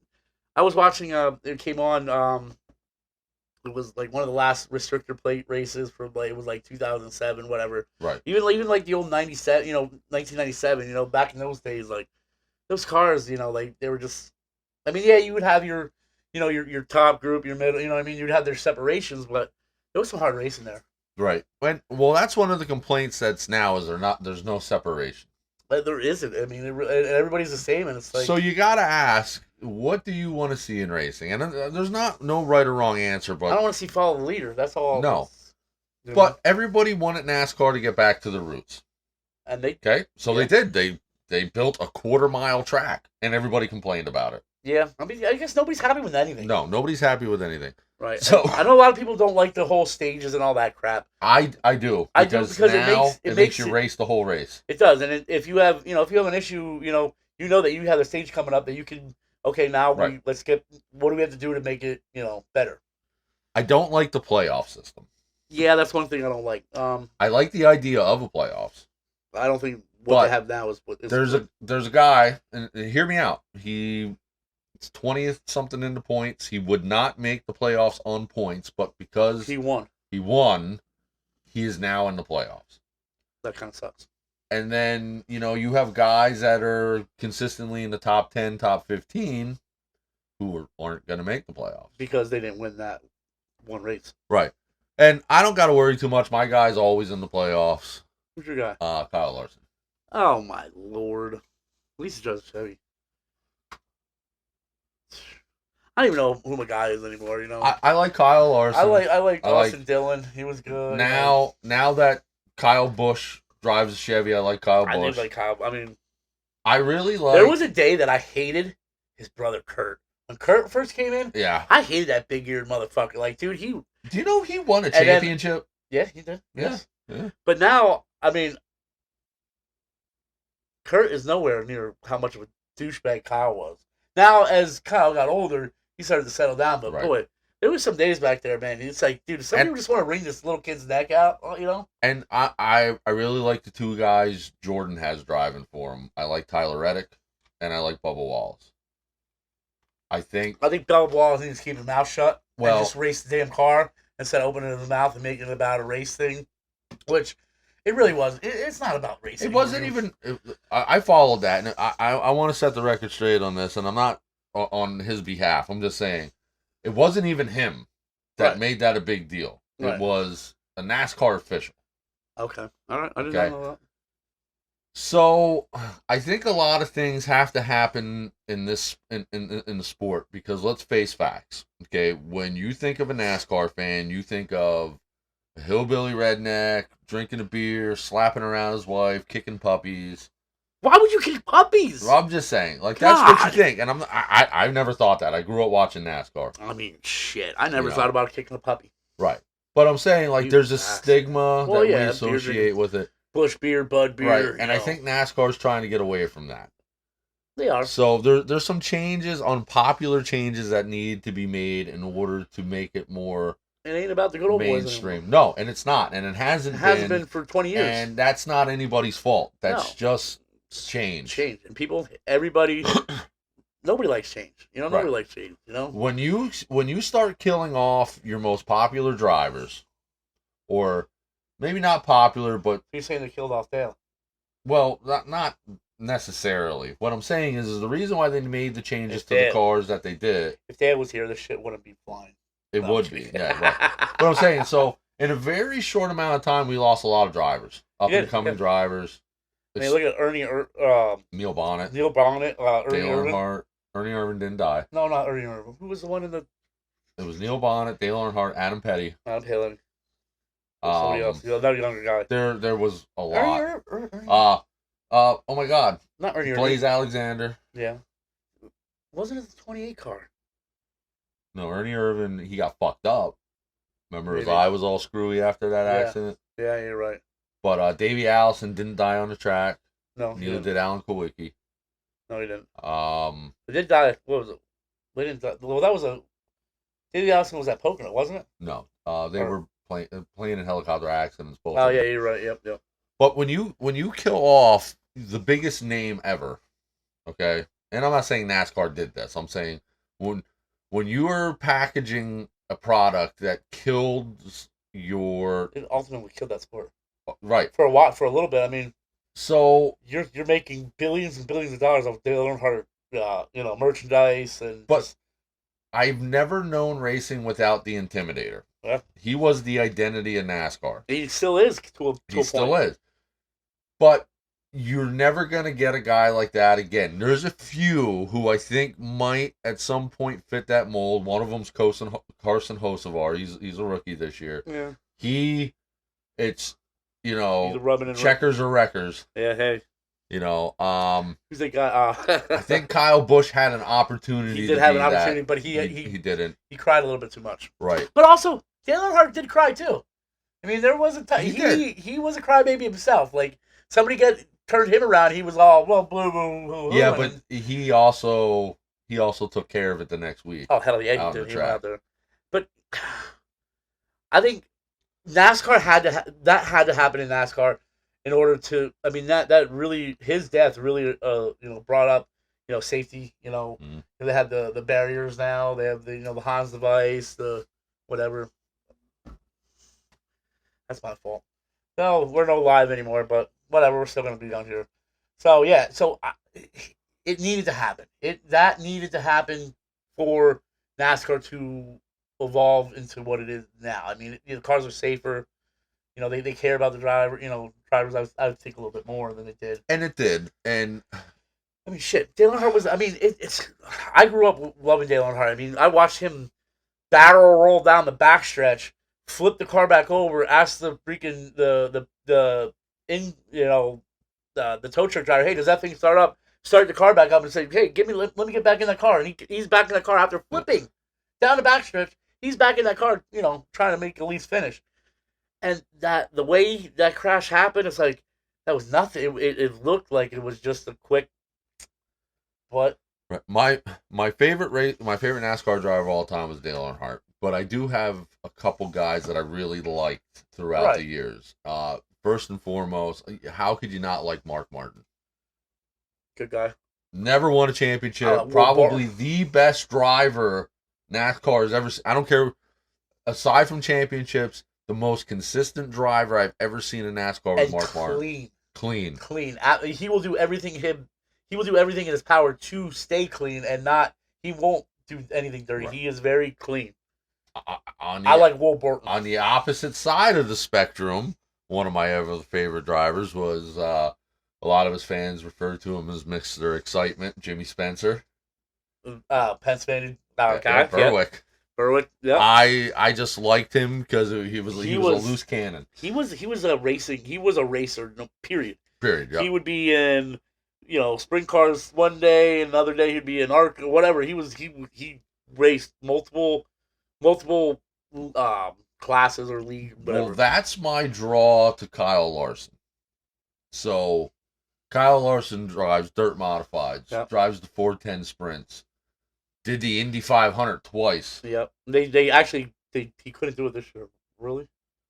B: I was watching. It came on. It was like one of the last restrictor plate races from it was like 2007, whatever.
A: Right.
B: Even like the old 97, 1997, back in those days, like those cars, like they were just. I mean, yeah, you would have your top group, your middle, what I mean, you'd have their separations, but there was some hard racing there.
A: Right. Well, that's one of the complaints that's now is there's no separation.
B: But there isn't. I mean, everybody's the same, and it's like.
A: So you gotta ask, what do you want to see in racing? And there's no right or wrong answer, but
B: I don't want to see follow the leader. That's all.
A: No. But everybody wanted NASCAR to get back to the roots.
B: And they.
A: Okay, so they did. They built a 1/4-mile track, and everybody complained about it.
B: Yeah, I mean, I guess nobody's happy with anything.
A: No, nobody's happy with anything.
B: Right.
A: So
B: I know a lot of people don't like the whole stages and all that crap.
A: I do.
B: I do because
A: now it makes you race the whole race.
B: It does, and if you have an issue, you know that you have a stage coming up that you can. Okay, now let's get. What do we have to do to make it better?
A: I don't like the playoff system.
B: Yeah, that's one thing I don't like.
A: I like the idea of a playoffs.
B: I don't think what they have now is what.
A: There's a guy, and hear me out. He's 20th something into points. He would not make the playoffs on points, but because
B: he won,
A: he is now in the playoffs.
B: That kind of sucks.
A: And then, you have guys that are consistently in the top 10, top 15 who aren't going to make the playoffs.
B: Because they didn't win that one race.
A: Right. And I don't got to worry too much. My guy's always in the playoffs.
B: Who's your guy?
A: Kyle Larson.
B: Oh, my Lord. At least he drives Chevy. I don't even know who my guy is anymore,
A: I like Kyle Larson.
B: I like Austin Dillon. He was good.
A: Now that Kyle Busch drives a Chevy, I like Kyle Busch.
B: I do like Kyle. I mean,
A: I really like.
B: There was a day that I hated his brother Kurt. When Kurt first came in,
A: Yeah.
B: I hated that big-eared motherfucker. Like, dude, he...
A: Do you know he won a
B: And then-
A: championship?
B: Yeah, he did. Yes.
A: Yeah.
B: But now, I mean, Kurt is nowhere near how much of a douchebag Kyle was. Now, as Kyle got older, he started to settle down. But
A: Right.
B: boy, there was some days back there, man. It's like, dude, somebody just want to wring this little kid's neck out, you know?
A: And I really like the two guys Jordan has driving for him. I like Tyler Reddick, and I like Bubba Wallace. I think
B: Bubba Wallace needs to keep his mouth shut and
A: Well-
B: just race the damn car instead of opening his mouth and making it about a race thing, which it really was. It's not about racing.
A: it wasn't even. I followed that, and I want to set the record straight on this, and I'm not on his behalf. I'm just saying, it wasn't even him that
B: Right.
A: made that a big deal.
B: Right.
A: It was a NASCAR official.
B: Okay. All right. I didn't
A: Okay.
B: know that.
A: So I think a lot of things have to happen in this in the sport, because let's face facts. Okay, when you think of a NASCAR fan, you think of a hillbilly redneck drinking a beer, slapping around his wife, kicking puppies.
B: Why would you kick puppies?
A: I'm just saying, like, that's what
B: God.
A: you think, and I've never thought that. I grew up watching NASCAR,
B: I mean, shit. I never
A: You know.
B: thought about kicking a puppy.
A: right? But I'm saying, like,
B: You
A: there's a
B: ass.
A: stigma
B: Well,
A: that
B: yeah,
A: we
B: beer
A: associate
B: drinking.
A: with it,
B: Bush beer, Bud beer.
A: right?
B: you
A: And I
B: know.
A: think NASCAR's trying to get away from that.
B: they are.
A: So there's some changes, unpopular changes that need to be made in order to make it more
B: It ain't about the good old boys anymore.
A: mainstream. No, and it's not, and it hasn't
B: It hasn't been for 20 years.
A: And that's not anybody's fault. That's
B: No.
A: just change.
B: Change. And people, everybody, nobody likes change. You know, nobody
A: Right.
B: likes change. You know?
A: When you start killing off your most popular drivers, or maybe not popular, but
B: You're saying they killed off Dale.
A: well, not necessarily. What I'm saying is the reason why they made the changes
B: If
A: to the
B: Dale-
A: cars that they did,
B: If Dale was here, this shit wouldn't be flying.
A: it
B: No,
A: would
B: I'm
A: be.
B: kidding.
A: Yeah, right. But I'm saying, so in a very short amount of time, we lost a lot of drivers, up and coming
B: yeah.
A: drivers.
B: I mean, look at Ernie,
A: Neil Bonnet,
B: Neil Bonnet, Ernie
A: Dale
B: Irvin.
A: Earnhardt. Ernie Irvin didn't die.
B: No, not Ernie Irvin. Who was the one in the
A: It was Neil Bonnet, Dale Earnhardt, Adam Petty.
B: Not Hillary. Somebody else. Another younger guy.
A: There was a lot.
B: Ernie.
A: Oh my God,
B: Not Ernie
A: Blaze
B: Irvin.
A: Alexander.
B: Yeah. Wasn't it the 28 car?
A: No, Ernie Irvin. He got fucked up. Remember his
B: Maybe.
A: eye was all screwy after that
B: Yeah.
A: accident.
B: Yeah, you're right.
A: But Davey Allison didn't die on the track.
B: No, he
A: Neither
B: didn't.
A: did Alan Kowicki.
B: No, he didn't.
A: Um,
B: They did die. What was it? They didn't die. Well, that was a. Davey Allison was at Pocono, wasn't it?
A: no. They
B: Or-
A: were playing in helicopter accidents. Both.
B: Oh
A: of
B: yeah,
A: them.
B: you're right. Yep.
A: But when you kill off the biggest name ever, okay, and I'm not saying NASCAR did this. I'm saying when you are packaging a product that killed your
B: It ultimately killed that sport
A: right.
B: for a while, for a little bit. I mean,
A: So,
B: you're making billions and billions of dollars off Dale Earnhardt, merchandise and.
A: but I've never known racing without the Intimidator.
B: Yeah.
A: He was the identity of NASCAR.
B: He still is to a
A: He still
B: point.
A: is. But you're never going to get a guy like that again. There's a few who I think might at some point fit that mold. One of them's Carson Hocevar. He's a rookie this year.
B: Yeah.
A: It's,
B: He's a rubbing and
A: checkers or wreckers.
B: Yeah. Hey.
A: Who's
B: that guy?
A: I think Kyle Busch had an opportunity.
B: he did
A: to
B: have
A: be
B: an opportunity,
A: that.
B: but
A: He didn't.
B: he cried a little bit too much.
A: Right.
B: But also, Dale Earnhardt did cry too. I mean, there was a time
A: He did.
B: he was a crybaby himself. Like somebody turned him around, he was all well, blue, blue, blue.
A: Yeah, but he also took care of it the next week.
B: oh hell yeah,
A: out
B: he
A: on
B: did.
A: the
B: He went
A: track.
B: out there. But I think NASCAR had to happen in NASCAR in order to. I mean that really his death really brought up safety.
A: Mhm.
B: They have the barriers now. They have the Hans device, the whatever. That's my fault. No, we're no live anymore, but whatever. We're still gonna be down here. So yeah, it needed to happen. That needed to happen for NASCAR to evolve into what it is now. I mean, the cars are safer. They care about the driver. Drivers. I would think a little bit more than they did.
A: And it did. And
B: I mean, shit. Dale Earnhardt was. I mean, it's. I grew up loving Dale Earnhardt. I mean, I watched him barrel roll down the backstretch, flip the car back over, ask the freaking the tow truck driver, hey, does that thing start up? start the car back up and say, "Hey, let me get back in that car." And he's back in the car after flipping down the backstretch. He's back in that car, trying to make at least finish. And the way that crash happened, it's like that was nothing. It looked like it was just a quick, but
A: Right. My favorite NASCAR driver of all time was Dale Earnhardt, but I do have a couple guys that I really liked throughout the years. First and foremost, how could you not like Mark Martin?
B: Good guy.
A: Never won a championship. Probably the best driver NASCAR has ever seen. I don't care. Aside from championships, the most consistent driver I've ever seen in NASCAR was Mark Martin. Clean.
B: He will do everything He will do everything in his power to stay clean and not. He won't do anything dirty. Right. He is very clean. I like Will Borton.
A: On the opposite side of the spectrum, one of my ever favorite drivers was a lot of his fans refer to him as Mr. Excitement, Jimmy Spencer.
B: Pennsylvania
A: guy. Berwick.
B: Berwick. Yeah.
A: I just liked him because he was a loose cannon.
B: He was a racer. No, period.
A: Period. Yeah.
B: He would be in sprint cars one day, and another day he'd be in ARC or whatever. He raced multiple classes or league. Whatever.
A: Well, that's my draw to Kyle Larson. So, Kyle Larson drives dirt modifieds, drives the 410 sprints, did the Indy 500 twice.
B: Yep. He couldn't do it this year. Really?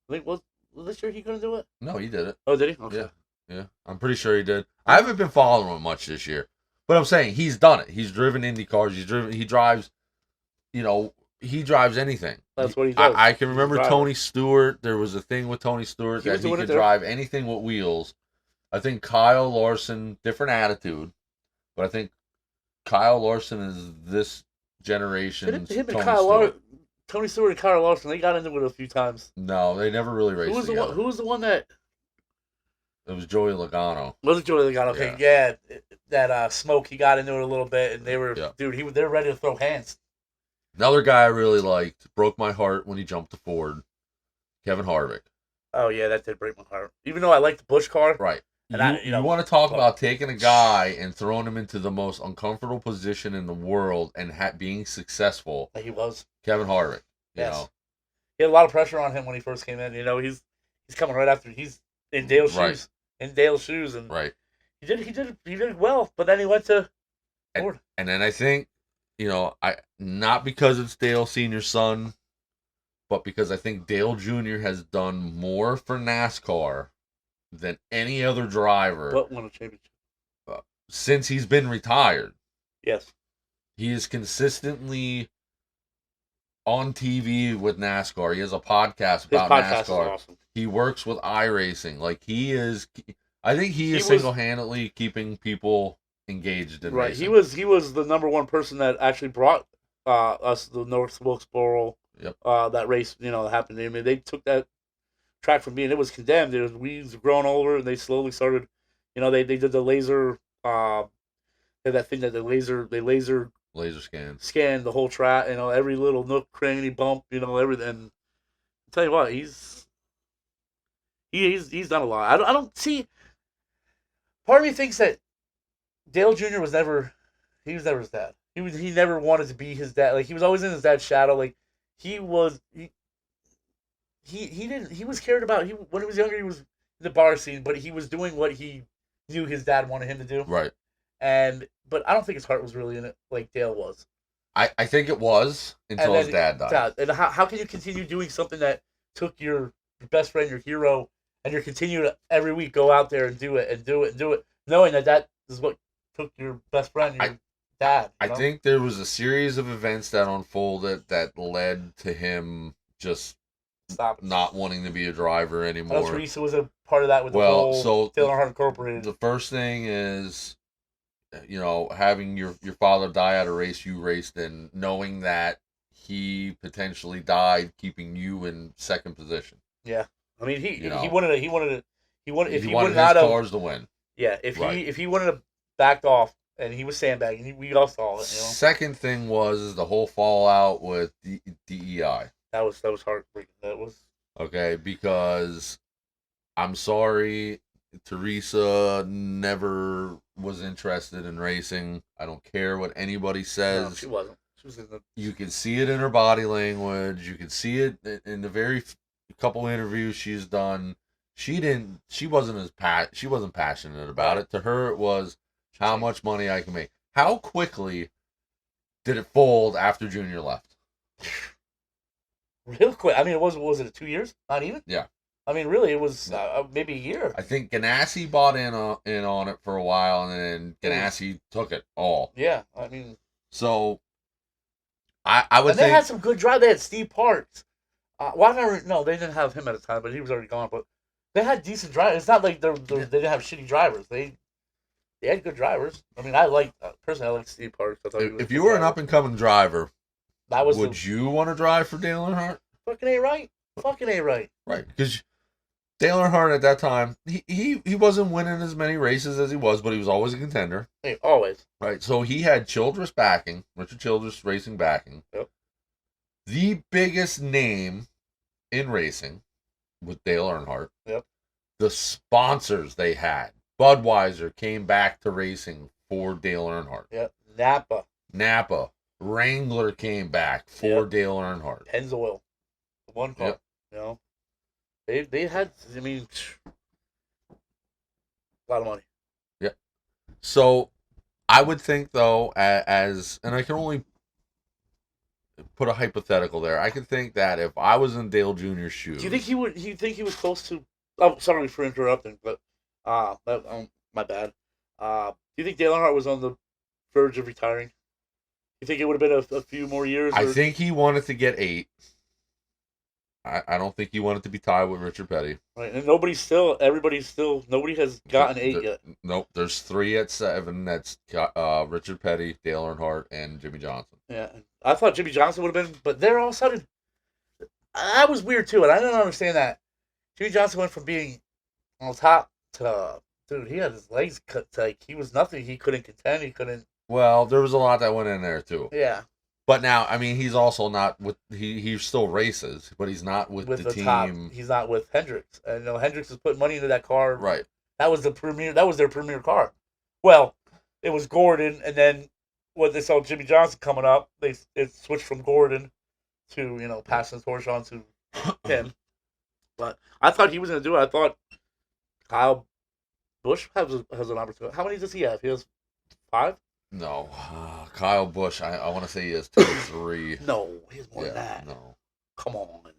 B: I think was this year he couldn't do it?
A: No, he did it.
B: Oh, did he? Okay.
A: Yeah, I'm pretty sure he did. I haven't been following him much this year, but I'm saying he's done it. He's driven Indy cars. He drives, he drives anything.
B: That's what he does.
A: I can remember Tony Stewart. There was a thing with Tony Stewart that he could drive anything with wheels. I think Kyle Larson, different attitude, but I think Kyle Larson is this generation's
B: Tony Stewart and Kyle Larson, they got into it a few times.
A: No, they never really raced together.
B: Who was the one that...
A: It was Joey Logano.
B: Was it Joey Logano? Okay, yeah. That Smoke, he got into it a little bit, and they were, they were ready to throw hands.
A: Another guy I really liked, broke my heart when he jumped to Ford, Kevin Harvick.
B: Oh, yeah, that did break my heart. Even though I liked the Busch car.
A: Right. And you want to talk about taking a guy and throwing him into the most uncomfortable position in the world and being successful.
B: He was.
A: Kevin Harvick.
B: Yes. He had a lot of pressure on him when he first came in. He's coming right after. He's in Dale's shoes. In Dale's shoes. And he did well, but then he went to Ford.
A: And then I think, not because it's Dale Sr.'s son, but because I think Dale Jr. has done more for NASCAR than any other driver.
B: But won a championship.
A: Since he's been retired.
B: Yes.
A: He is consistently on TV with NASCAR. He has a podcast about NASCAR. Is awesome. He works with iRacing. I think he is single-handedly keeping people engaged in racing.
B: He was the number one person that actually brought us the North Wilkesboro.
A: Yep.
B: That race, that happened. I mean, they took that track from me, and it was condemned. It was weeds growing all over, and they slowly started. They did the laser. That thing that they laser scan the whole track. Every little nook, cranny, bump. Everything. And I'll tell you what, he's done a lot. I don't see. Part of me thinks that Dale Jr. was never his dad. He never wanted to be his dad. Like, he was always in his dad's shadow. Like, he was he was cared about. When he was younger, he was in the bar scene, but he was doing what he knew his dad wanted him to do.
A: Right.
B: But I don't think his heart was really in it like Dale was.
A: I think it was until his dad died.
B: And how can you continue doing something that took your best friend, your hero, and you're continuing to every week go out there and do it, knowing that is what took your best friend, your dad.
A: I think there was a series of events that unfolded that led to him just not wanting to be a driver anymore.
B: Teresa was a part of that with the whole Dale Earnhardt Incorporated.
A: The first thing is, having your father die at a race you raced in, knowing that he potentially died keeping you in second position.
B: Yeah. I mean, he wanted his
A: cars to win.
B: Yeah, if he wanted to backed off and he was sandbagging, we all saw it.
A: Second thing was the whole fallout with DEI.
B: That was heartbreaking. That was
A: okay, because I'm sorry, Teresa never was interested in racing. I don't care what anybody
B: No,
A: says.
B: she wasn't. She was in the.
A: You can see it in her body language. You can see it in the very couple interviews she's done. She didn't. She wasn't She wasn't passionate about it. To her, it was how much money I can make. How quickly did it fold after Junior left?
B: Real quick. I mean, was it 2 years? Not even.
A: Yeah.
B: I mean, really, it was maybe a year.
A: I think Ganassi bought in on it for a while, and then Ganassi took it all.
B: Yeah, I mean.
A: So, I would
B: and
A: think
B: they had some good drive. They had Steve Parks. No, they didn't have him at the time, but he was already gone. But they had decent drivers. It's not like they didn't have shitty drivers. They had good drivers. I mean, personally, I like Steve Parks. I thought
A: if you were an up and coming driver, would you want to drive for Dale Earnhardt?
B: Fucking A right. Fucking A right.
A: Right, because Dale Earnhardt at that time, he wasn't winning as many races as he was, but he was always a contender.
B: Hey, always.
A: Right, so he had Childress backing, Richard Childress Racing backing.
B: Yep.
A: The biggest name in racing with Dale Earnhardt.
B: Yep.
A: The sponsors they had. Budweiser came back to racing for Dale Earnhardt.
B: Yep. Napa.
A: Wrangler came back for Dale Earnhardt.
B: Pennzoil. The one car. Yep. You know? They had, I mean, a lot of money.
A: Yeah. So, I would think, though, and I can only put a hypothetical there. I could think that if I was in Dale Jr.'s shoes...
B: Do you think he was close to... Oh, sorry for interrupting, but... my bad. Do you think Dale Earnhardt was on the verge of retiring? You think it would have been a few more years?
A: I think he wanted to get 8. I don't think he wanted to be tied with Richard Petty.
B: Right, and nobody has gotten 8 yet.
A: Nope, there's 3 at 7. That's Richard Petty, Dale Earnhardt, and Jimmy Johnson.
B: Yeah, I thought Jimmy Johnson would have been, but they're all of a sudden... That was weird, too, and I don't understand that. Jimmy Johnson went from being on top to... Dude, he had his legs cut. Like, he was nothing. He couldn't contend. He couldn't...
A: Well, there was a lot that went in there, too.
B: Yeah.
A: But now, I mean, he's also not with... He still races, but he's not with the team.
B: Top. He's not with Hendricks. And, Hendricks was putting money into that car.
A: Right.
B: That was their premier car. Well, it was Gordon, and then when they saw Jimmy Johnson coming up, it switched from Gordon to, passing the torch on to him. But I thought he was going to do it. I thought Kyle Busch has an opportunity. How many does he have? He has 5?
A: No. Kyle Busch, I want to say he has 2 or 3.
B: No, he has more than that.
A: No.
B: Come on.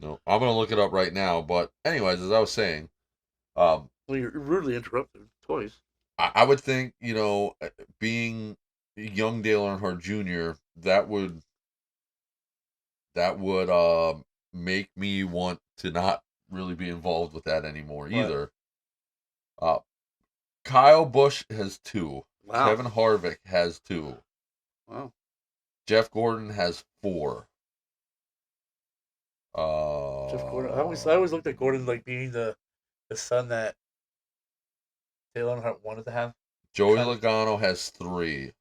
A: No. I'm going to look it up right now. But anyways, as I was saying...
B: well, you're rudely interrupted. Toys.
A: I would think, being young Dale Earnhardt Jr., that would make me want to not really be involved with that anymore either. Right. Kyle Busch has 2. Wow. Kevin Harvick has 2.
B: Wow.
A: Jeff Gordon has 4.
B: Jeff Gordon. I always looked at Gordon like being the son that Dale Earnhardt wanted to have.
A: Joey Logano has 3.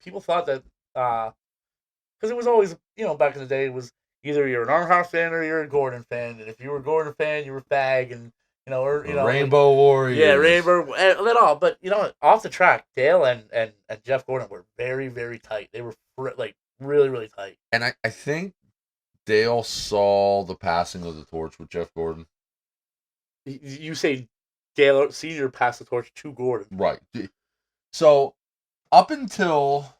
B: People thought that because it was always, back in the day, it was either you're an Earnhardt fan or you're a Gordon fan, and if you were a Gordon fan, you were fag, and
A: Rainbow Warriors.
B: Yeah, Rainbow, that all. But off the track, Dale and Jeff Gordon were very, very tight. They were really, really tight.
A: And I think Dale saw the passing of the torch with Jeff Gordon.
B: You say Dale Sr. passed the torch to Gordon.
A: Right. So, up until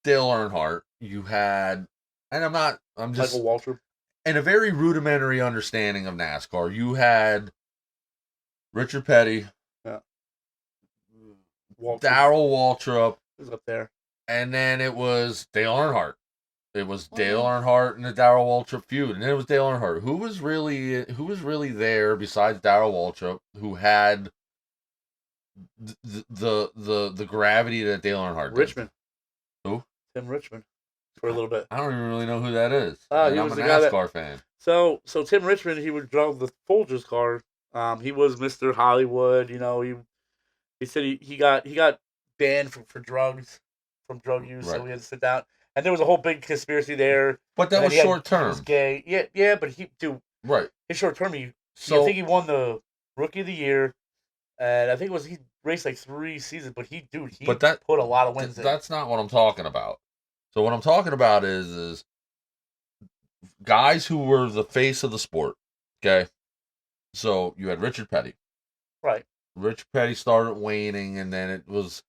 A: Dale Earnhardt, you had, and I'm just...
B: Michael Waltrip.
A: In a very rudimentary understanding of NASCAR, you had Richard Petty, Darrell Waltrip.
B: He was up there.
A: And then it was Dale Earnhardt. It was Dale Earnhardt and the Darrell Waltrip feud, and then it was Dale Earnhardt. Who was really there besides Darrell Waltrip, who had the gravity that Dale Earnhardt did?
B: Richmond.
A: Who?
B: Tim Richmond. For a little bit.
A: I don't even really know who that is.
B: I'm
A: a NASCAR fan.
B: So Tim Richmond, he would drive the Folgers car. He was Mr. Hollywood. He said he got banned for drugs, from drug use, so he had to sit down. And there was a whole big conspiracy there.
A: But that was short term.
B: He was gay. Yeah, but his short term, he I
A: So,
B: think he won the Rookie of the Year, and I think he raced like 3 seasons. But he
A: but
B: put a lot of wins in.
A: that's not what I'm talking about. So what I'm talking about is guys who were the face of the sport. Okay, so you had Richard Petty.
B: Right.
A: Richard Petty started waning, and then it was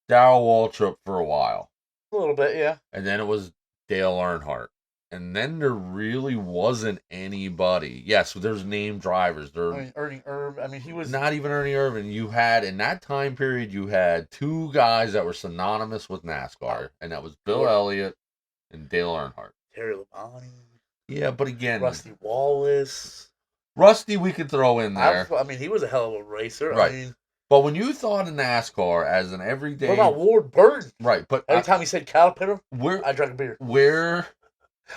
A: Darrell Waltrip for a while,
B: A little bit, yeah.
A: and then it was Dale Earnhardt, and then there really wasn't anybody. Yes, there's name drivers.
B: I mean, Ernie Irv. I mean, he was
A: Not even Ernie Irvan. You had in that time period, you had two guys that were synonymous with NASCAR, and that was Bill Elliott and Dale Earnhardt.
B: Terry Labonte.
A: Yeah, but again,
B: Rusty Wallace.
A: Rusty we could throw in there.
B: I mean, he was a hell of a racer.
A: Right.
B: I mean,
A: but when you thought of NASCAR as an everyday,
B: what about Ward Burton?
A: Right, but
B: every time he said caterpillar,
A: I
B: drank a beer.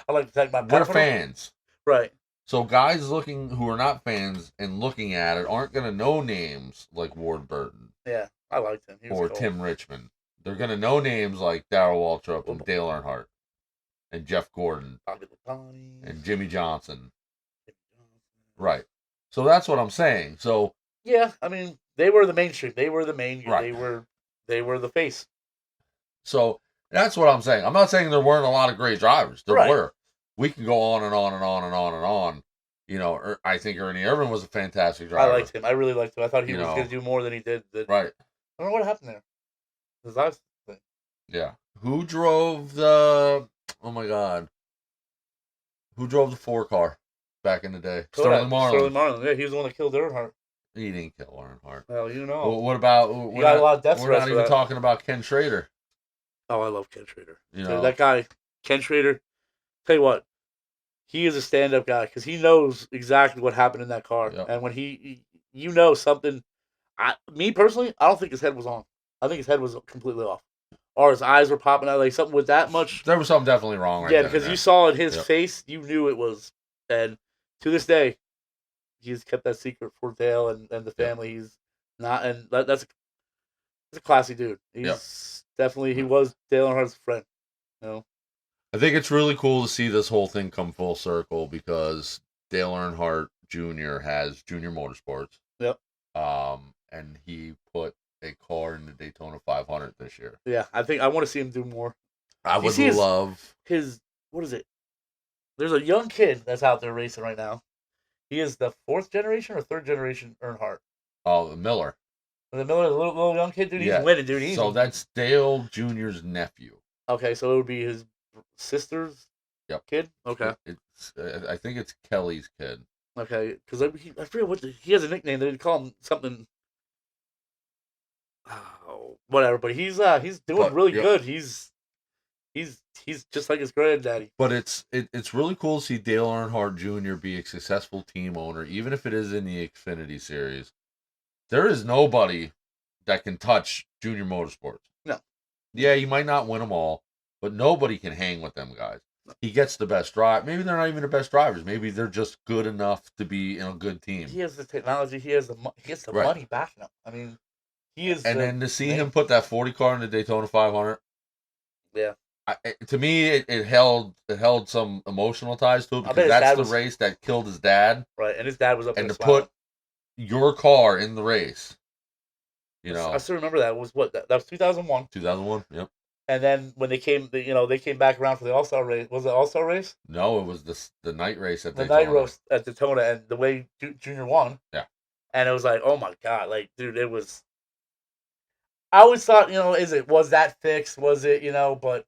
A: I
B: like to take my
A: we're fans.
B: Right.
A: So guys who are not fans and looking at it aren't going to know names like Ward Burton.
B: Yeah, I liked him.
A: Or cool. Tim Richmond. They're going to know names like Darrell Waltrip and Dale Earnhardt and Jeff Gordon and Jimmy Johnson. Right. So that's what I'm saying. So
B: yeah, I mean, they were the mainstream. They were the main.
A: Right.
B: They were the face.
A: So that's what I'm saying. I'm not saying there weren't a lot of great drivers. There were. We can go on and on and on and on and on. You know, I think Ernie Irvan was a fantastic driver.
B: I liked him. I really liked him. I thought he was going to do more than he did.
A: Right.
B: I don't know what happened there. His life thing.
A: Yeah. Who drove the? Oh my God. Who drove the 4-car back in the day? Sterling Marlin.
B: Sterling Marlin. Yeah, he was the one that killed Earnhardt.
A: He didn't kill Earnhardt.
B: Well, you know.
A: Well, what about?
B: He got a lot of death
A: We're not even talking about Ken Schrader.
B: Oh, I love Ken Schrader.
A: You know
B: that guy, Ken Schrader. Tell you what, he is a stand-up guy because he knows exactly what happened in that car, and when something. Me personally, I don't think his head was on. I think his head was completely off, or his eyes were popping out, like something with that much.
A: There was something definitely wrong.
B: Yeah, because you saw in his face, you knew it was, and to this day, he's kept that secret for Dale and the family. He's not, and that's a classy dude. He's definitely he was Dale Earnhardt's friend. You know.
A: I think it's really cool to see this whole thing come full circle because Dale Earnhardt Jr. has Junior Motorsports.
B: Yep.
A: And he put a car in the Daytona 500 this year.
B: Yeah, I think I want to see him do more.
A: I would love
B: his what is it? There's a young kid that's out there racing right now. He is the 4th generation or 3rd generation Earnhardt.
A: Oh, Miller.
B: The Miller, the little young kid, dude. He's winning, dude.
A: So that's Dale Jr.'s nephew.
B: Okay, so it would be his sister's kid. Okay,
A: I think it's Kelly's kid.
B: Okay, because I forget what he has a nickname. They call him something. Oh, whatever. But he's doing really good. He's just like his granddaddy.
A: But it's really cool to see Dale Earnhardt Jr. be a successful team owner, even if it is in the Xfinity series. There is nobody that can touch Junior Motorsports.
B: No.
A: Yeah, you might not win them all, but nobody can hang with them guys. He gets the best drive. Maybe they're not even the best drivers. Maybe they're just good enough to be in a good team.
B: He has the technology. He has the money backing him. I mean, he is.
A: And then to see him put that 40 car in the Daytona 500.
B: Yeah.
A: To me, it held some emotional ties to it because that's the race that killed his dad.
B: Right, and his dad was up
A: there. And to put your car in the race, you know.
B: I still remember that. It was what? That was 2001.
A: 2001, yep.
B: And then when they came back around for the All-Star race. Was it All-Star race?
A: No, it was the night race at
B: Daytona. The night race at Daytona, and the way Junior won.
A: Yeah.
B: And it was like, oh my God, like, dude, it was. I always thought, was that fixed? Was it, but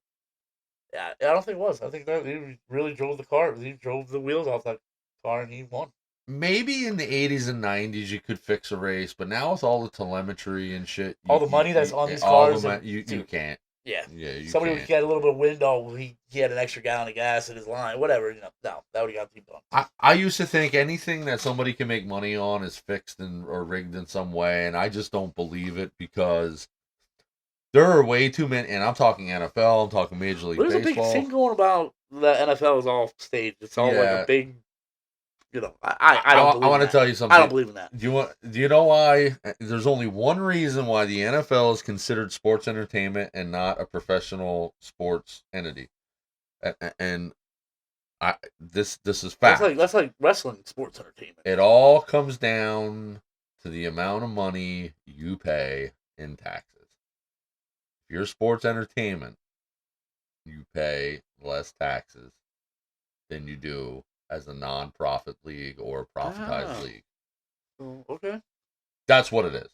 B: yeah, I don't think it was. I think that he really drove the car. He drove the wheels off that car, and he won.
A: Maybe in the 80s and 90s you could fix a race, but now with all the telemetry and shit,
B: all the money that's on these cars,
A: you can't.
B: Yeah,
A: somebody
B: would get a little bit of wind. Oh, he had an extra gallon of gas in his line, whatever. No, that would have got people done.
A: I used to think anything that somebody can make money on is fixed or rigged in some way, and I just don't believe it because there are way too many. And I'm talking NFL, I'm talking Major League Baseball.
B: There's a big thing going about the NFL is all staged. It's all like a big. I
A: want to tell you something.
B: I don't believe in that.
A: Do you know why? There's only one reason why the NFL is considered sports entertainment and not a professional sports entity. And This is fact.
B: That's like wrestling sports entertainment.
A: It all comes down to the amount of money you pay in taxes. If you're sports entertainment, you pay less taxes than you do as a non-profit league or a profitized league.
B: Okay.
A: That's what it is.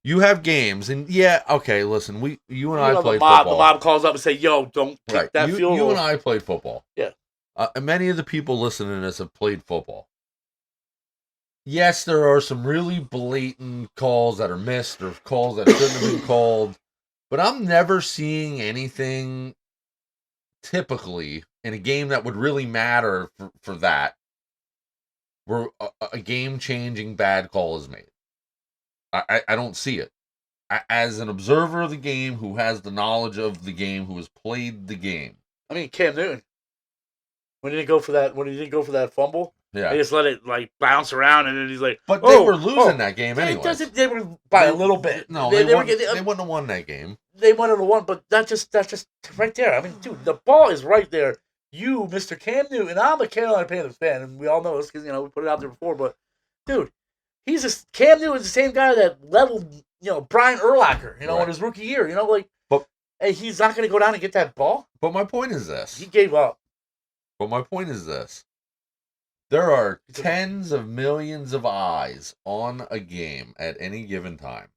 A: You have games, and okay, listen, you and I played
B: football.
A: football.
B: The mob calls up and say, "Yo, don't kick that field."
A: You and I played football.
B: Yeah.
A: And many of the people listening to this have played football. Yes, there are some really blatant calls that are missed or calls that shouldn't have been called, but I'm never seeing anything typically in a game that would really matter for that, where a game-changing bad call is made. I don't see it. As an observer of the game, who has the knowledge of the game, who has played the game.
B: I mean, Cam Newton. When did he go for that fumble?
A: Yeah.
B: They just let it like bounce around, and then he's like,
A: but they were losing that game anyway.
B: They were by a little bit.
A: No, they wouldn't have won that game.
B: They wouldn't have won, but that's just right there. I mean, dude, the ball is right there. You, Mr. Cam Newton, I'm a Carolina Panthers fan, and we all know this because we put it out there before. But dude, Cam Newton's the same guy that leveled Brian Urlacher, in his rookie year. And he's not going to go down and get that ball.
A: But my point is this:
B: he gave up.
A: But my point is this: there are tens of millions of eyes on a game at any given time.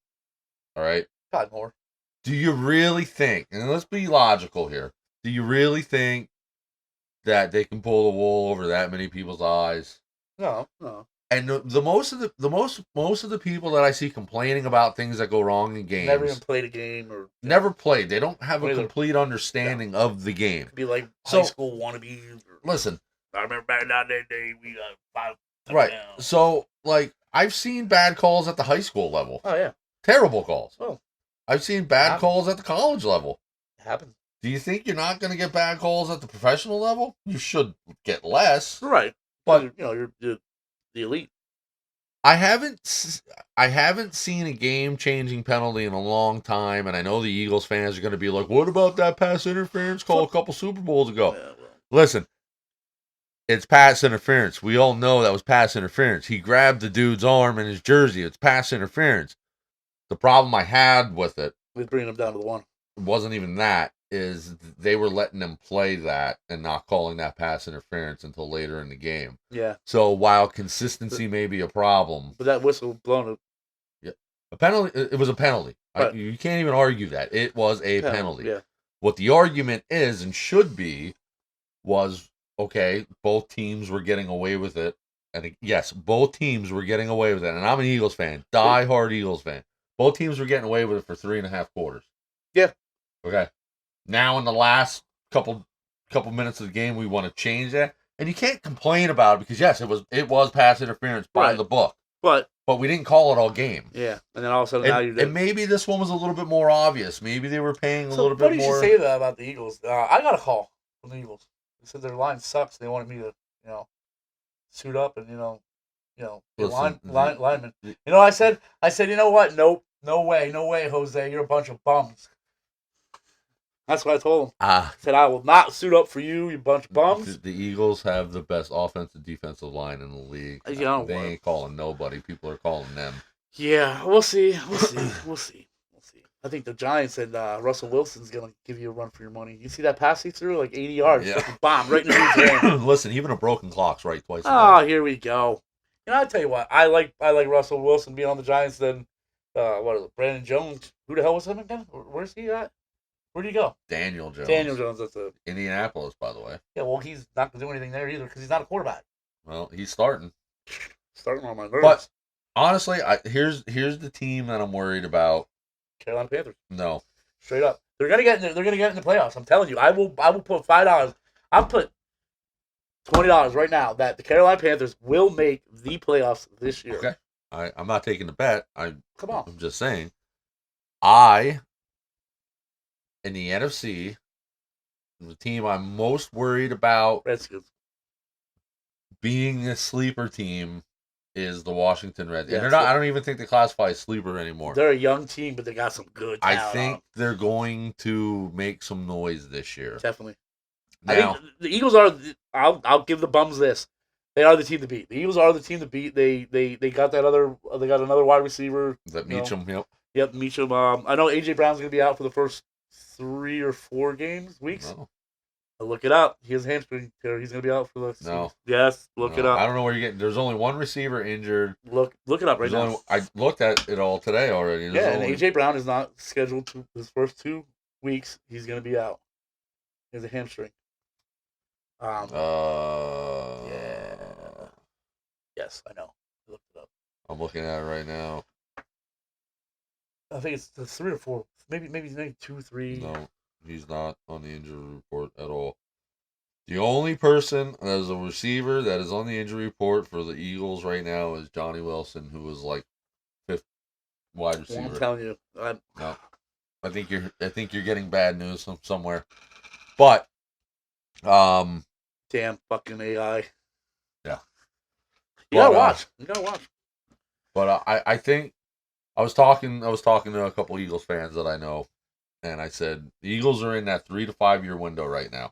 A: All right?
B: God, more.
A: Do you really think, and let's be logical here, do you really think that they can pull the wool over that many people's eyes?
B: No.
A: And most of the people that I see complaining about things that go wrong in games
B: never even played a game or
A: never played. They don't have a complete understanding of the game.
B: Could be like high school wannabes.
A: Listen,
B: I remember back in that day we got 5
A: right.
B: Down.
A: So I've seen bad calls at the high school level.
B: Oh yeah,
A: terrible calls.
B: Oh,
A: I've seen bad calls at the college level.
B: It happens.
A: Do you think you're not going to get bad calls at the professional level? You should get less,
B: right?
A: But
B: you're the elite.
A: I haven't seen a game-changing penalty in a long time, and I know the Eagles fans are going to be like, "What about that pass interference call a couple Super Bowls ago?"
B: Yeah, well.
A: Listen, it's pass interference. We all know that was pass interference. He grabbed the dude's arm in his jersey. It's pass interference. The problem I had with it
B: was bringing him down to the one.
A: It wasn't even that. Is they were letting them play that and not calling that pass interference until later in the game.
B: Yeah.
A: So while consistency may be a problem,
B: but that whistle blown.
A: Yeah, a penalty. It was a penalty. You can't even argue that it was a penalty.
B: Yeah.
A: What the argument is and should be was, okay, both teams were getting away with it, and yes, both teams were getting away with it. And I'm an Eagles fan, die-hard Eagles fan. Both teams were getting away with it for 3.5 quarters.
B: Yeah.
A: Okay. Now in the last couple minutes of the game, we want to change that, and you can't complain about it because yes, it was pass interference by the book, but we didn't call it all game.
B: Yeah, and then all of a sudden now you did.
A: And maybe this one was a little bit more obvious. Maybe they were paying a little bit more.
B: What do you say that about the Eagles? I got a call from the Eagles. They said their line sucks. They wanted me to suit up and lineman. I said you know what? Nope, no way, Jose. You're a bunch of bums. That's what I told him. I said, I will not suit up for you, you bunch of bums.
A: The Eagles have the best offensive defensive line in the league. They ain't calling nobody. People are calling them.
B: Yeah, we'll see. We'll see. I think the Giants and Russell Wilson's going to give you a run for your money. You see that pass he threw? Like 80 yards. Yeah. Like a bomb right in the hand.
A: Listen, even a broken clock's right twice a day.
B: Oh, here we go. I'll tell you what. I like Russell Wilson being on the Giants than, Brandon Jones. Who the hell was him again? Where's he at? Where'd he go?
A: Daniel Jones.
B: That's
A: Indianapolis, by the way.
B: Yeah, well, he's not going to do anything there either because he's not a quarterback.
A: Well, he's starting.
B: Starting on my nerves.
A: But honestly, here's the team that I'm worried about.
B: Carolina Panthers.
A: No.
B: Straight up, they're gonna get in the playoffs. I'm telling you, I will put $5. I'll put $20 right now that the Carolina Panthers will make the playoffs this year.
A: Okay. I'm not taking the bet.
B: Come on.
A: I'm just saying. In the NFC, the team I'm most worried about
B: Redskins
A: being a sleeper team is the Washington Redskins.
B: Yeah,
A: I don't even think they classify as sleeper anymore.
B: They're a young team, but they got some good talent.
A: I think they're going to make some noise this year.
B: Definitely. I
A: Now,
B: think the Eagles are. I'll give the bums this. They are the team to beat. The Eagles are the team to beat. They got that other. They got another wide receiver.
A: that Meacham, yep.
B: Yep, Meacham. I know AJ Brown's gonna be out for the first 3 or 4 weeks.
A: No.
B: I'll look it up. He has a hamstring tear. He's gonna be out for the season.
A: No.
B: Yes, look it up.
A: I don't know where you're getting. There's only one receiver injured.
B: Look it up right now.
A: I looked at it all today already.
B: And AJ Brown is not scheduled to his first 2 weeks. He's gonna be out. He has a hamstring. Yeah. Yes, I know. I looked it up.
A: I'm looking at it right now.
B: I think it's 3 or 4. Maybe 2, 3.
A: No, he's not on the injury report at all. The only person that is a receiver that is on the injury report for the Eagles right now is Johnny Wilson, who was like 5th wide receiver.
B: Well, I'm telling you,
A: No, I think you're getting bad news from somewhere. But,
B: damn fucking AI.
A: Yeah.
B: You gotta watch.
A: But I think I was talking to a couple Eagles fans that I know, and I said the Eagles are in that 3 to 5 year window right now.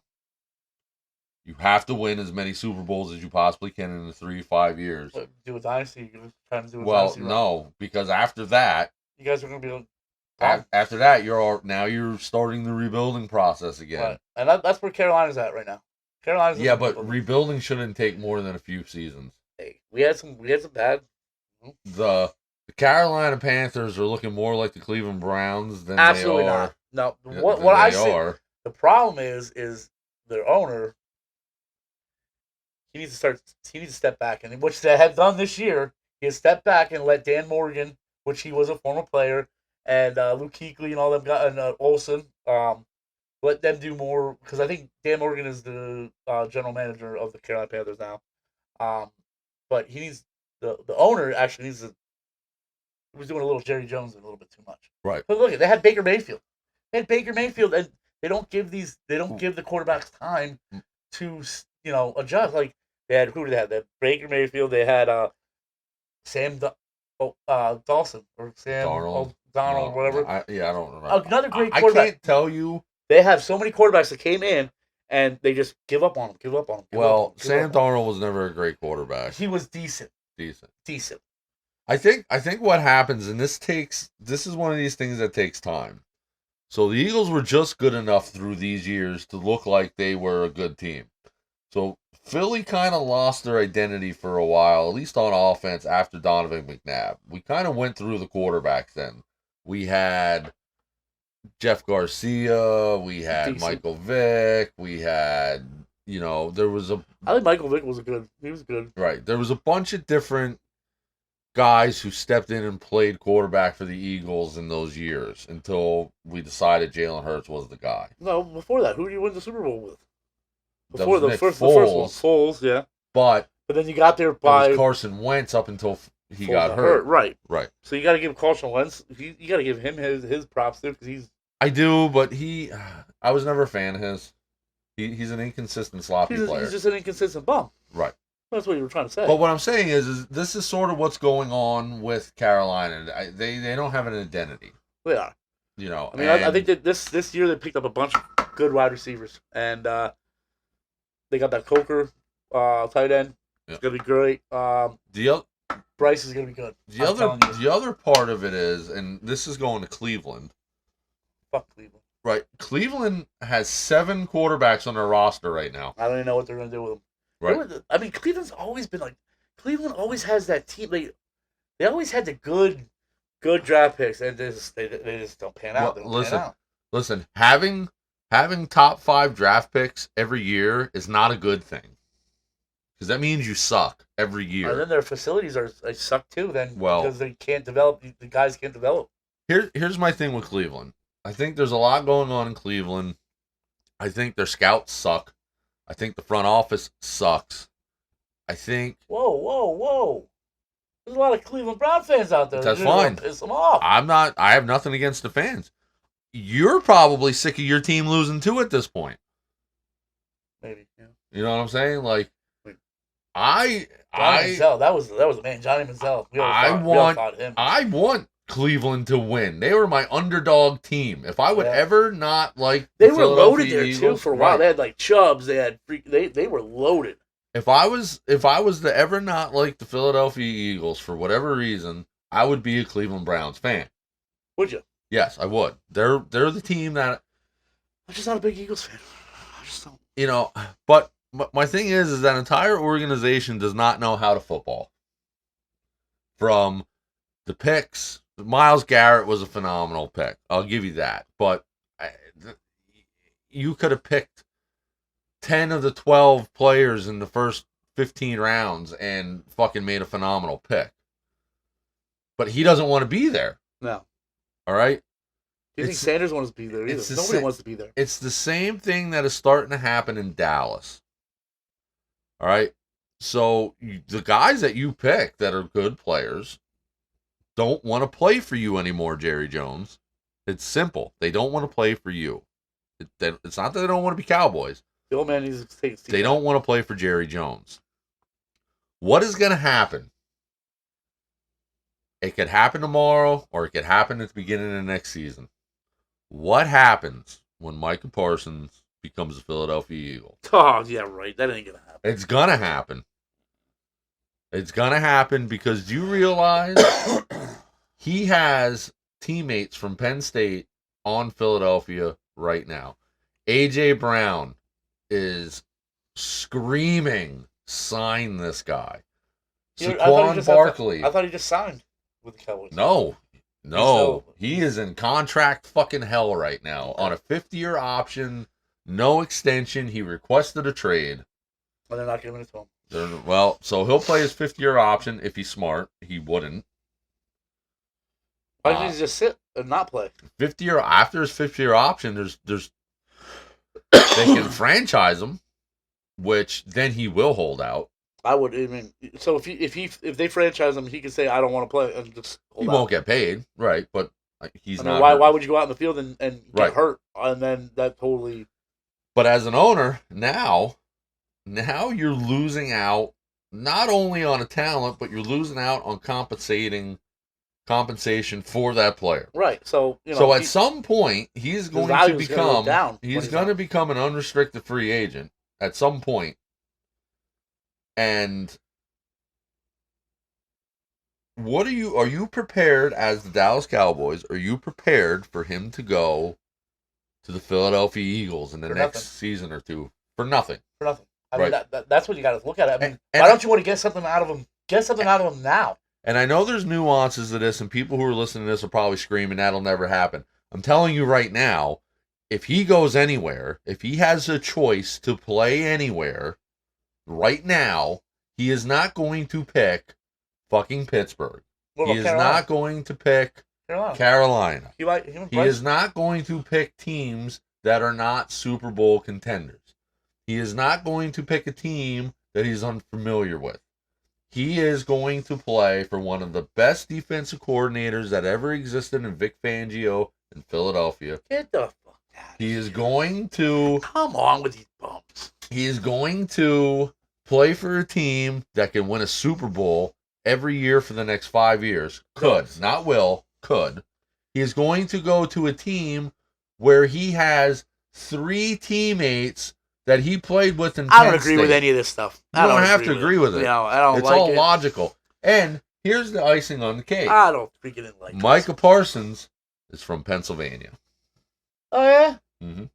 A: You have to win as many Super Bowls as you possibly can in the 3 to 5 years.
B: What, do a dynasty? You're trying to do a
A: Well,
B: dynasty, right?
A: no, because after that,
B: you guys are gonna be.
A: after that, you're starting the rebuilding process again.
B: Right. And that's where Carolina's at right now. Carolina's.
A: Yeah, but rebuilding shouldn't take more than a few seasons.
B: Hey, we had some bad.
A: The Carolina Panthers are looking more like the Cleveland Browns than
B: Absolutely
A: they are.
B: not. No,
A: than
B: what
A: they
B: I see.
A: are.
B: The problem is their owner. He needs to step back, and which they have done this year. He has stepped back and let Dan Morgan, which he was a former player, and Luke Kuechly and all them guys, and Olsen, let them do more, because I think Dan Morgan is the general manager of the Carolina Panthers now. But he needs the owner actually needs to. He was doing a little Jerry Jones a little bit too much.
A: Right.
B: But look, they had Baker Mayfield. And they don't give the quarterbacks time to adjust. Like they had They had Baker Mayfield. They had Sam Dawson or Sam Donald, whatever.
A: I don't remember.
B: Another great quarterback.
A: I can't tell you.
B: They have so many quarterbacks that came in and they just give up on him.
A: Sam Darnold was never a great quarterback.
B: He was decent.
A: Decent. I think what happens, and this is one of these things that takes time. So the Eagles were just good enough through these years to look like they were a good team. So Philly kind of lost their identity for a while, at least on offense, after Donovan McNabb. We kind of went through the quarterbacks then. We had Jeff Garcia, we had Michael Vick, we had, there was
B: I think Michael Vick was good. He was good.
A: Right. There was a bunch of different guys who stepped in and played quarterback for the Eagles in those years until we decided Jalen Hurts was the guy.
B: No, before that, who did you win the Super Bowl with?
A: Before the first
B: one, Foles, yeah.
A: But
B: then you got there by
A: Carson Wentz up until he
B: Foles
A: got hurt.
B: Right.
A: So
B: you got to give Carson Wentz. You got to give him his props too, because he's.
A: I do, but I was never a fan of his. He's an inconsistent, sloppy player.
B: He's just an inconsistent bum.
A: Right.
B: That's what you were trying to say.
A: But what I'm saying is this is sort of what's going on with Carolina. They don't have an identity.
B: They are.
A: I
B: mean, I think that this year they picked up a bunch of good wide receivers, and they got that Coker tight end. It's gonna be great. Bryce is gonna be good.
A: The other part of it is, and this is going to Cleveland.
B: Fuck Cleveland.
A: Right. Cleveland has 7 quarterbacks on their roster right now.
B: I don't even know what they're gonna do with them.
A: Right.
B: I mean, Cleveland's always been like. Cleveland always has that team. They always had the good draft picks, and they just don't pan out.
A: Listen. Having top 5 draft picks every year is not a good thing, because that means you suck every year.
B: And then their facilities suck too. Then because they can't develop, the guys can't develop.
A: Here's my thing with Cleveland. I think there's a lot going on in Cleveland. I think their scouts suck. I think the front office sucks. I think.
B: Whoa! There's a lot of Cleveland Brown fans out there.
A: That's fine.
B: Piss them off.
A: I have nothing against the fans. You're probably sick of your team losing too at this point.
B: Maybe. Yeah.
A: You know what I'm saying? Like,
B: Johnny Manziel. That was a man. Johnny Manziel. We all thought him.
A: I want Cleveland to win. They were my underdog team. If I would ever not like
B: they were loaded there
A: Eagles,
B: too for a while. They had like Chubbs. They had they were loaded.
A: If I was to ever not like the Philadelphia Eagles for whatever reason, I would be a Cleveland Browns fan.
B: Would you?
A: Yes, I would. They're the team that
B: I'm just not a big Eagles fan. I just don't.
A: You know, but my thing is that entire organization does not know how to football. From the picks, Myles Garrett was a phenomenal pick. I'll give you that. But you could have picked 10 of the 12 players in the first 15 rounds and fucking made a phenomenal pick. But he doesn't want to be there.
B: No.
A: All right?
B: Do you think Sanders wants to be there either? Nobody wants to be there.
A: It's the same thing that is starting to happen in Dallas. All right? So the guys that you pick that are good players don't want to play for you anymore, Jerry Jones. It's simple. They don't want to play for you. It's not that they don't want to be Cowboys.
B: The old man needs to take his team.
A: They don't want to play for Jerry Jones. What is going to happen? It could happen tomorrow, or it could happen at the beginning of the next season. What happens when Micah Parsons becomes a Philadelphia Eagle?
B: Oh, yeah, right. That ain't going to happen.
A: It's going to happen. It's going to happen because you realize he has teammates from Penn State on Philadelphia right now. A.J. Brown is screaming, sign this guy. Saquon Barkley.
B: I thought he just signed with the Cowboys.
A: No. He is in contract fucking hell right now on a 5th-year option, no extension. He requested a trade.
B: Well, they're not giving it to him.
A: Well, so he'll play his 5th-year option if he's smart. He wouldn't.
B: Why didn't he just sit and not play?
A: After his 5th-year option, there's they can franchise him, which then he will hold out.
B: I would. I mean, so if they franchise him, he can say I don't want to play and just hold out.
A: He won't get paid, right? But he's not.
B: Why would you go out in the field and get hurt and then that totally?
A: But as an owner now you're losing out not only on a talent, but you're losing out on compensation for that player.
B: Right. So
A: so at some point he's going to become an unrestricted free agent at some point. And are you prepared as the Dallas Cowboys? Are you prepared for him to go to the Philadelphia Eagles in the next season or two for nothing?
B: For nothing. I mean, that's what you got to look at. I mean, why don't you want to get something out of him? Get something out of him now.
A: And I know there's nuances to this, and people who are listening to this are probably screaming, that'll never happen. I'm telling you right now, if he goes anywhere, if he has a choice to play anywhere, right now, he is not going to pick fucking Pittsburgh. He is not going to pick Carolina. He is not going to pick teams that are not Super Bowl contenders. He is not going to pick a team that he's unfamiliar with. He is going to play for one of the best defensive coordinators that ever existed in Vic Fangio in Philadelphia.
B: Get the fuck out.
A: He is going to...
B: Come on with these bumps.
A: He is going to play for a team that can win a Super Bowl every year for the next 5 years. Could. Not will. Could. He is going to go to a team where he has 3 teammates that he played with in Penn State.
B: I don't agree with any of this stuff.
A: You don't have to agree with it.
B: No, I don't
A: it's
B: like
A: all
B: it.
A: logical. And here's the icing on the cake.
B: I don't freaking like it.
A: Micah Parsons is from Pennsylvania.
B: Oh, yeah?
A: Mm-hmm.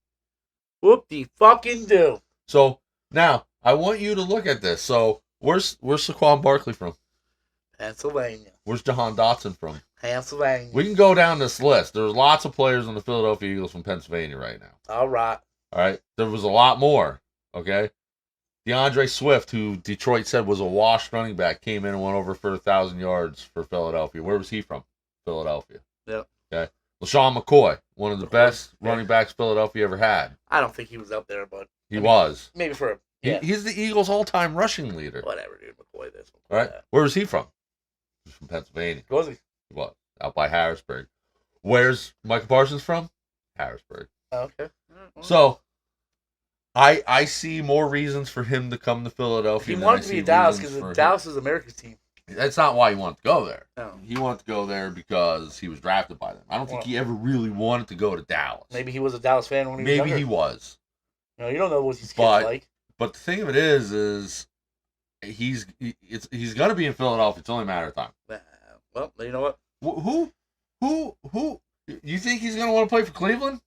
B: Whoop-de-fucking-do.
A: So, now, I want you to look at this. So, where's Saquon Barkley from?
B: Pennsylvania.
A: Where's Jahan Dotson from?
B: Pennsylvania.
A: We can go down this list. There's lots of players on the Philadelphia Eagles from Pennsylvania right now.
B: All right.
A: All right. There was a lot more. Okay. DeAndre Swift, who Detroit said was a washed running back, came in and went over for 1,000 yards for Philadelphia. Where was he from? Philadelphia.
B: Yep.
A: Okay. LaShawn McCoy, one of the best running backs Philadelphia ever had.
B: I don't think he was up there, but
A: he was.
B: Maybe for
A: He's the Eagles' all-time rushing leader.
B: Whatever, dude. McCoy this.
A: All right. Where was he from? He was from Pennsylvania.
B: Was he?
A: He was. Out by Harrisburg. Where's Micah Parsons from? Harrisburg.
B: Okay.
A: So, I see more reasons for him to come to Philadelphia.
B: He wanted to be in Dallas because Dallas is America's team.
A: That's not why he wanted to go there.
B: No.
A: He wanted to go there because he was drafted by them. I don't think he ever really wanted to go to Dallas.
B: Maybe he was a Dallas fan when he was
A: Maybe
B: younger.
A: he was.
B: You know, you don't know what these kids like.
A: But the thing of it is he's going to be in Philadelphia. It's only a matter of time.
B: Well, you know what?
A: Who? You think he's going to want to play for Cleveland?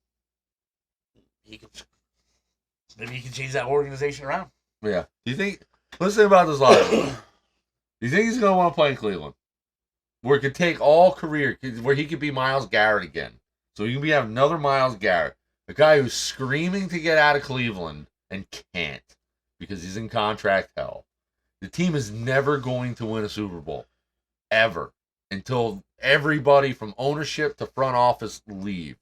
B: Maybe he can change that organization around.
A: Yeah. Do you think? Let's think about this logically. Do you think he's going to want to play in Cleveland? Where it could take all career, where he could be Myles Garrett again. So you can have another Myles Garrett, a guy who's screaming to get out of Cleveland and can't because he's in contract hell. The team is never going to win a Super Bowl, ever, until everybody from ownership to front office leave.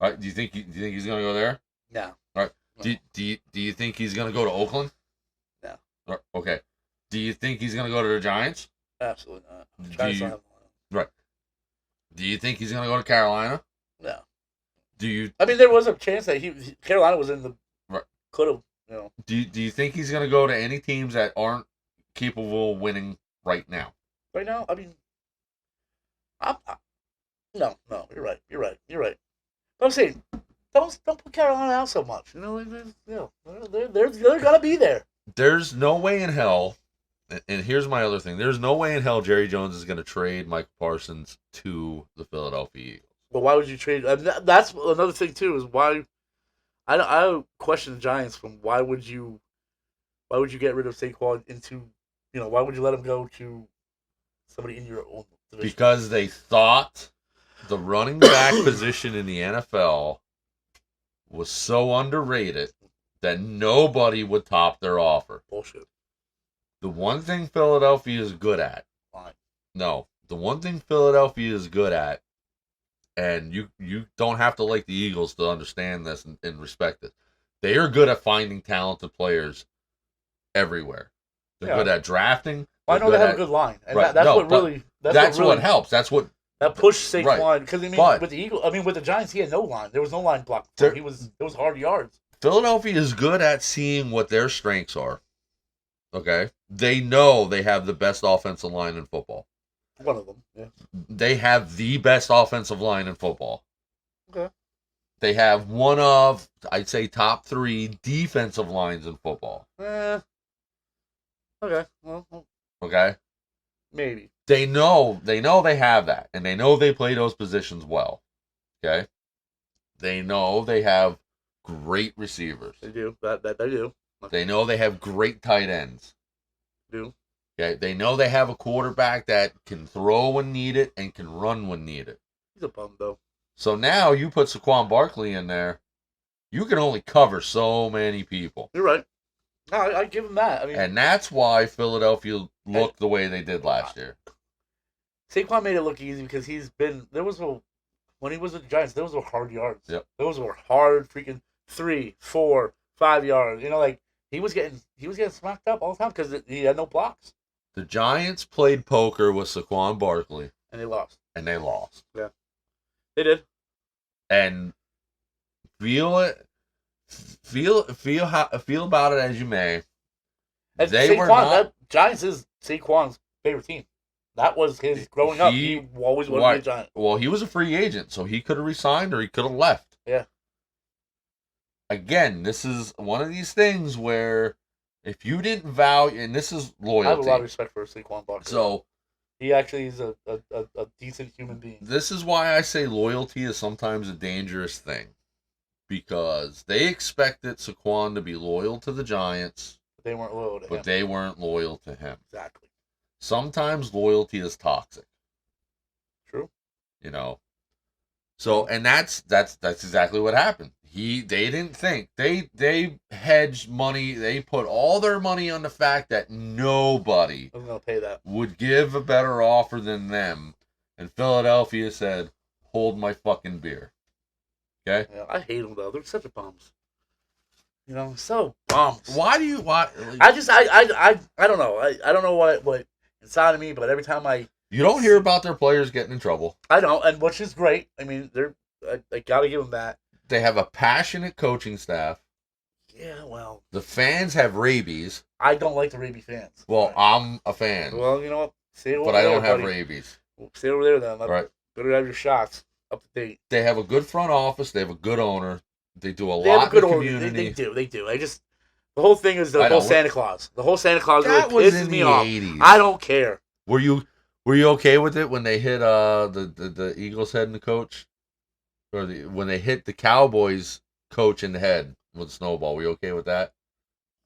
A: All right? Do you think he's going to go there?
B: No.
A: All right.
B: No.
A: Do you think he's going to go to Oakland?
B: No.
A: All right. Okay. Do you think he's going to go to the Giants?
B: Absolutely not.
A: Right. Do you think he's going to go to Carolina?
B: No.
A: I
B: mean, there was a chance that Carolina was in the
A: right.
B: Could have, you know.
A: Do you think he's going to go to any teams that aren't capable of winning right now?
B: Right now, I mean, no, you're right. But I'm saying, don't put Carolina out so much. You know, they're gonna be there.
A: There's no way in hell. And here's my other thing. There's no way in hell Jerry Jones is going to trade Michael Parsons to the Philadelphia Eagles.
B: But why would you trade? That's another thing too. Is why I question the Giants from why would you get rid of Saquon into, you know, why would you let him go to somebody in your own division?
A: Because they thought the running back position in the NFL was so underrated that nobody would top their offer.
B: Bullshit.
A: The one thing Philadelphia is good at.
B: Fine.
A: No. The one thing Philadelphia is good at, and you don't have to like the Eagles to understand this and respect it. They are good at finding talented players everywhere. They're good at drafting.
B: Well, I know they have a good line. And
A: right.
B: That's what
A: helps. That's what
B: that pushed Saquon. Because
A: right.
B: With the Eagles, with the Giants, he had no line. There was no line block. It was hard yards.
A: Philadelphia is good at seeing what their strengths are. Okay? They know they have the best offensive line in football.
B: One of them, yeah.
A: They have the best offensive line in football.
B: Okay.
A: They have one of, I'd say, top 3 defensive lines in football.
B: Okay. Well.
A: Okay?
B: Maybe.
A: They know they have that, and they know they play those positions well. Okay? They know they have great receivers.
B: They do. That they do.
A: They know they have great tight ends.
B: Do.
A: Okay? They know they have a quarterback that can throw when needed and can run when needed.
B: He's a bum, though.
A: So now you put Saquon Barkley in there, you can only cover so many people.
B: You're right. No, I give him that.
A: And that's why Philadelphia looked the way they did last year.
B: Saquon made it look easy because when he was with the Giants, those were hard yards.
A: Yep.
B: Those were hard freaking 3, 4, 5 yards. You know, like he was getting smacked up all the time because he had no blocks.
A: The Giants played poker with Saquon Barkley.
B: And they lost.
A: Yeah.
B: They did.
A: And feel about it as you may.
B: And Giants is Saquon's favorite team. That was his growing up. He always wanted to be a Giant.
A: Well, he was a free agent, so he could have resigned or he could have left.
B: Yeah.
A: Again, this is one of these things where if you didn't value, and this is loyalty.
B: I have a lot of respect for Saquon Barkley.
A: So
B: he actually is a decent human being.
A: This is why I say loyalty is sometimes a dangerous thing. Because they expected Saquon to be loyal to the Giants.
B: But they weren't loyal to him.
A: But they weren't loyal to him.
B: Exactly.
A: Sometimes loyalty is toxic.
B: True.
A: You know. So, and that's exactly what happened. They didn't think. They hedged money. They put all their money on the fact that nobody
B: was gonna pay that.
A: Would give a better offer than them. And Philadelphia said, hold my fucking beer. Okay?
B: Yeah, I hate them though. They're such a bums. You know, so bums.
A: Why? I
B: don't know. I don't know what inside of me, but every time
A: you don't hear about their players getting in trouble.
B: I don't, and which is great. I mean, I gotta give them that.
A: They have a passionate coaching staff.
B: Yeah,
A: the fans have rabies.
B: I don't like the rabies fans.
A: Well, right. I'm a fan.
B: Well, you know what? Stay over
A: but I
B: there,
A: don't have
B: buddy.
A: rabies.
B: Stay over there then.
A: Right.
B: Better have your shots up to date.
A: They have a good front office. They have a good owner. They do a
B: They have a
A: lot in
B: good
A: the
B: order.
A: community.
B: They do. The whole thing is the
A: I
B: whole
A: know.
B: Santa Claus. The whole Santa Claus
A: That
B: really
A: was
B: pisses
A: in
B: me
A: the
B: off.
A: 80s.
B: I don't care.
A: Were you okay with it when they hit the Eagles head in the coach, or when they hit the Cowboys coach in the head with a snowball? Were you okay with that?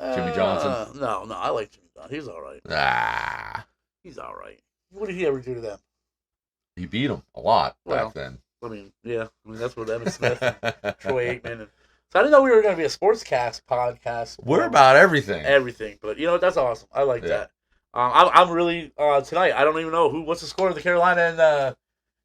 A: Jimmy Johnson?
B: No, I like Jimmy Johnson. He's all right.
A: Ah,
B: He's all right. What did he ever do to them?
A: he beat him a lot
B: Well,
A: back then.
B: I mean, yeah. I mean, that's what Evan Smith and Troy Aikman. So I didn't know we were going to be a sportscast podcast.
A: We're about everything.
B: Everything. But, that's awesome. I like
A: Yeah.
B: that. I'm really, tonight, I don't even know what's the score of the Carolina and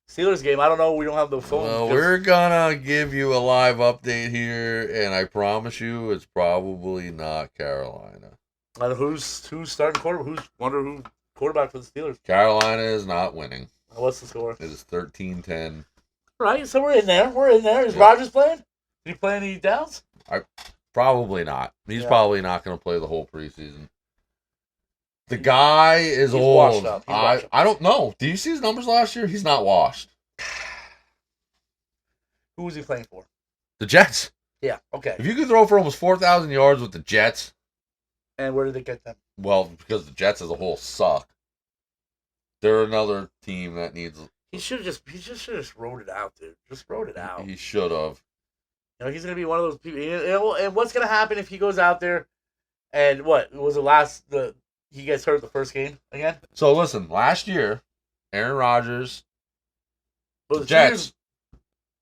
B: Steelers game. I don't know. We don't have the phone.
A: Well, we're gonna give you a live update here, and I promise you, it's probably not Carolina.
B: And who's starting quarterback? Who quarterback for the Steelers?
A: Carolina is not winning.
B: What's the score?
A: It is 13-10.
B: Right, so we're in there. Is Rodgers playing? Did he play any downs?
A: Probably not. He's
B: Yeah.
A: probably not going to play the whole preseason. The guy is
B: He's
A: old.
B: washed up. He's washed up.
A: I don't know. Do you see his numbers last year? He's not washed.
B: Who was he playing for?
A: The Jets.
B: Yeah, okay.
A: If you could throw for almost 4,000 yards with the Jets,
B: And where did they get them?
A: well, because the Jets as a whole suck. They're another team that needs.
B: He should have just wrote it out, dude. Just wrote it out.
A: He should have.
B: He's gonna be one of those people. And what's gonna happen if he goes out there and what was the he gets hurt the first game again?
A: So listen, last year, Aaron Rodgers,
B: Was
A: the
B: it
A: Jets.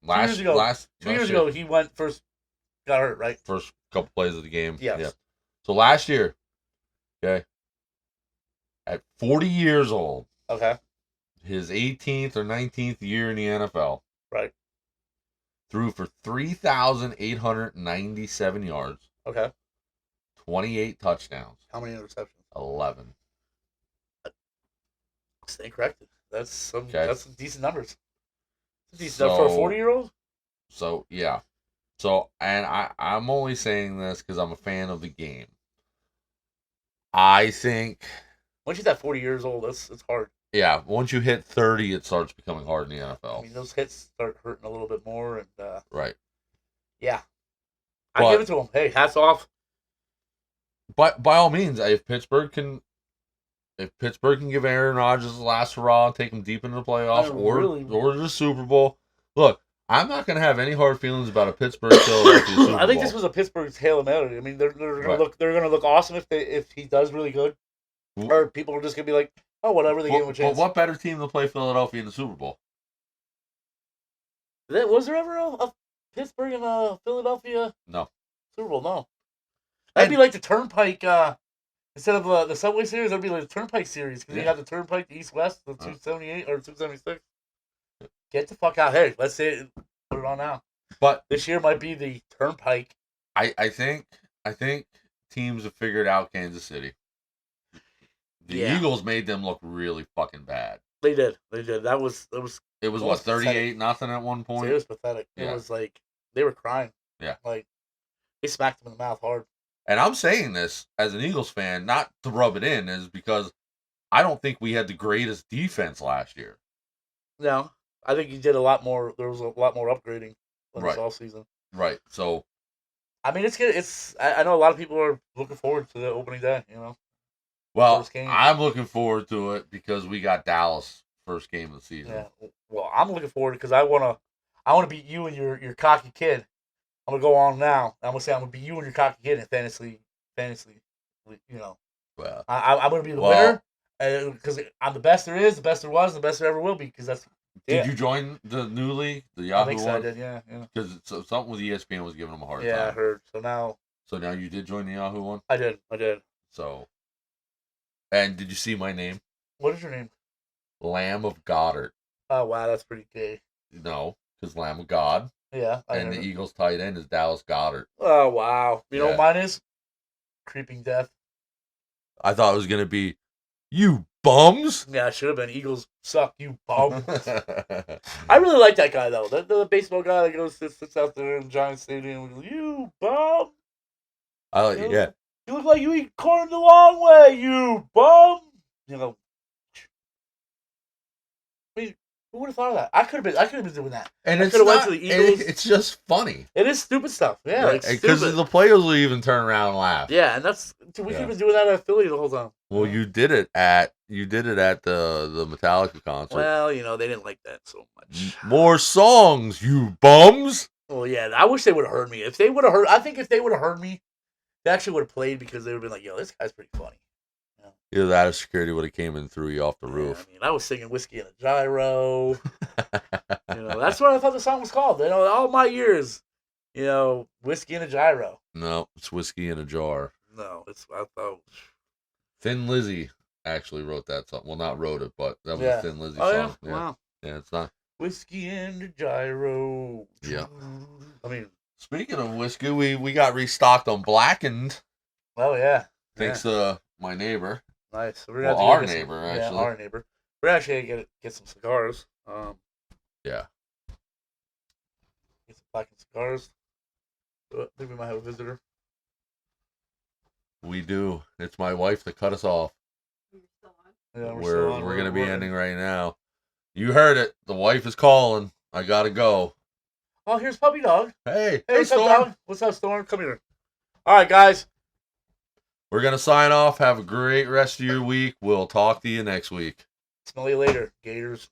B: 2 years ago?
A: Last
B: 2 years ago, he went first, got hurt, right?
A: first couple plays of the game.
B: Yes.
A: Yeah. So last year, okay, at 40 years old,
B: Okay.
A: his 18th or 19th year in the NFL,
B: Right.
A: threw for 3,897 yards,
B: Okay.
A: 28 touchdowns,
B: How many interceptions?
A: 11.
B: Stay corrected. That's some
A: Okay.
B: that's some decent numbers. Decent for a 40-year-old.
A: So yeah. So and I'm only saying this because I'm a fan of the game. I think
B: Once you're that 40 years old, it's hard.
A: yeah, once you hit 30, it starts becoming hard in the NFL.
B: I mean, those hits start hurting a little bit more, and
A: Right.
B: yeah,
A: But-
B: I give it to him. Hey, hats off.
A: But by all means, if Pittsburgh can give Aaron Rodgers the last hurrah and take him deep into the playoffs or the Super Bowl, look, I'm not going to have any hard feelings about a Pittsburgh Philadelphia Super Bowl.
B: I think this was a Pittsburgh Hail Mary. I mean, they're gonna look awesome if he does really good, or people are just gonna be like, oh, whatever, they give him a chance.
A: But what better team to play Philadelphia in the Super Bowl?
B: Was there ever a Pittsburgh and a Philadelphia
A: No.
B: Super Bowl? No. That'd be like the Turnpike. Instead of the Subway Series, that'd be like the Turnpike Series because you have the Turnpike, the East West, the 278 or 276. Get the fuck out! Hey, let's say it, put it on now.
A: But
B: This year might be the Turnpike.
A: I think teams have figured out Kansas City. The
B: Yeah.
A: Eagles made them look really fucking bad.
B: They did. That was.
A: It was what, 38-0 at one point?
B: It was pathetic.
A: Yeah.
B: It was like they were crying.
A: Yeah.
B: Like they smacked them in the mouth hard.
A: And I'm saying this as an Eagles fan, not to rub it in, is because I don't think we had the greatest defense last year.
B: No, I think you did a lot more. There was a lot more upgrading than this all season.
A: Right. So
B: I mean, it's good. I know a lot of people are looking forward to the opening day.
A: well,
B: First game.
A: I'm looking forward to it because we got Dallas first game of the season.
B: Yeah. Well, I'm looking forward because I wanna beat you and your cocky kid. I'm gonna go on now. I'm gonna beat you and your cocky kid in fantasy.
A: Well,
B: I'm gonna be the winner because I'm the best there is, the best there was, the best there ever will be. Because that's.
A: Did you join the new league, the Yahoo
B: I think so, I
A: one?
B: did, yeah.
A: Because something with ESPN was giving them a hard time.
B: Yeah, I heard. So now
A: you did join the Yahoo one?
B: I did.
A: So, and did you see my name?
B: What is your name?
A: Lamb of Goddard.
B: Oh wow, that's pretty gay.
A: No, because Lamb of God.
B: Yeah.
A: And the Eagles tight end is Dallas Goddard.
B: Oh wow. You know what mine is? Creeping Death.
A: I thought it was gonna be you bums.
B: Yeah, it should have been Eagles suck, you bum. I really like that guy though. The baseball guy that goes sits out there in Giant Stadium and goes, you bum.
A: I like it, yeah.
B: You look like you eat corn the long way, you bum. I mean, who would have thought of that? I could have been doing that.
A: And
B: I
A: it's
B: could have went
A: not.
B: to the Eagles.
A: It's just funny.
B: It is stupid stuff. Yeah, like
A: Because
B: stupid.
A: the players will even turn around and laugh.
B: Yeah, and that's we could have been doing that at Philly the whole time.
A: Well, you did it at the Metallica concert.
B: Well, they didn't like that so much.
A: More songs, you bums.
B: Well, yeah, I wish they would have heard me. If they would have heard, I think if they would have heard me, they actually would have played because they would have been like, "Yo, this guy's pretty funny."
A: Either that or security would have came and threw you off the roof.
B: I mean, I was singing "Whiskey in a Gyro." That's what I thought the song was called. All my years, "Whiskey in a Gyro."
A: No, it's Whiskey in a Jar.
B: No, I thought.
A: Thin Lizzy actually wrote that song. Well, not wrote it, but that was a Thin Lizzy song.
B: Yeah? Wow.
A: Yeah, it's not.
B: Whiskey in a Gyro.
A: Yeah.
B: I mean,
A: speaking of whiskey, we got restocked on Blackened.
B: Oh yeah.
A: Thanks to my neighbor.
B: Nice. We're
A: gonna our neighbor, actually.
B: Yeah, our neighbor. We're actually gonna get some cigars.
A: Yeah.
B: Get some Blackened cigars. I think we might have a visitor.
A: We do. It's my wife that cut us off.
B: Yeah,
A: we're gonna be ending right now. You heard it. The wife is calling. I gotta go.
B: Oh, here's Puppy Dog.
A: Hey,
B: what's
A: Storm.
B: up, dog? What's up, Storm? Come here. All right, guys.
A: We're gonna sign off. Have a great rest of your week. We'll talk to you next week.
B: Smell you later, Gators.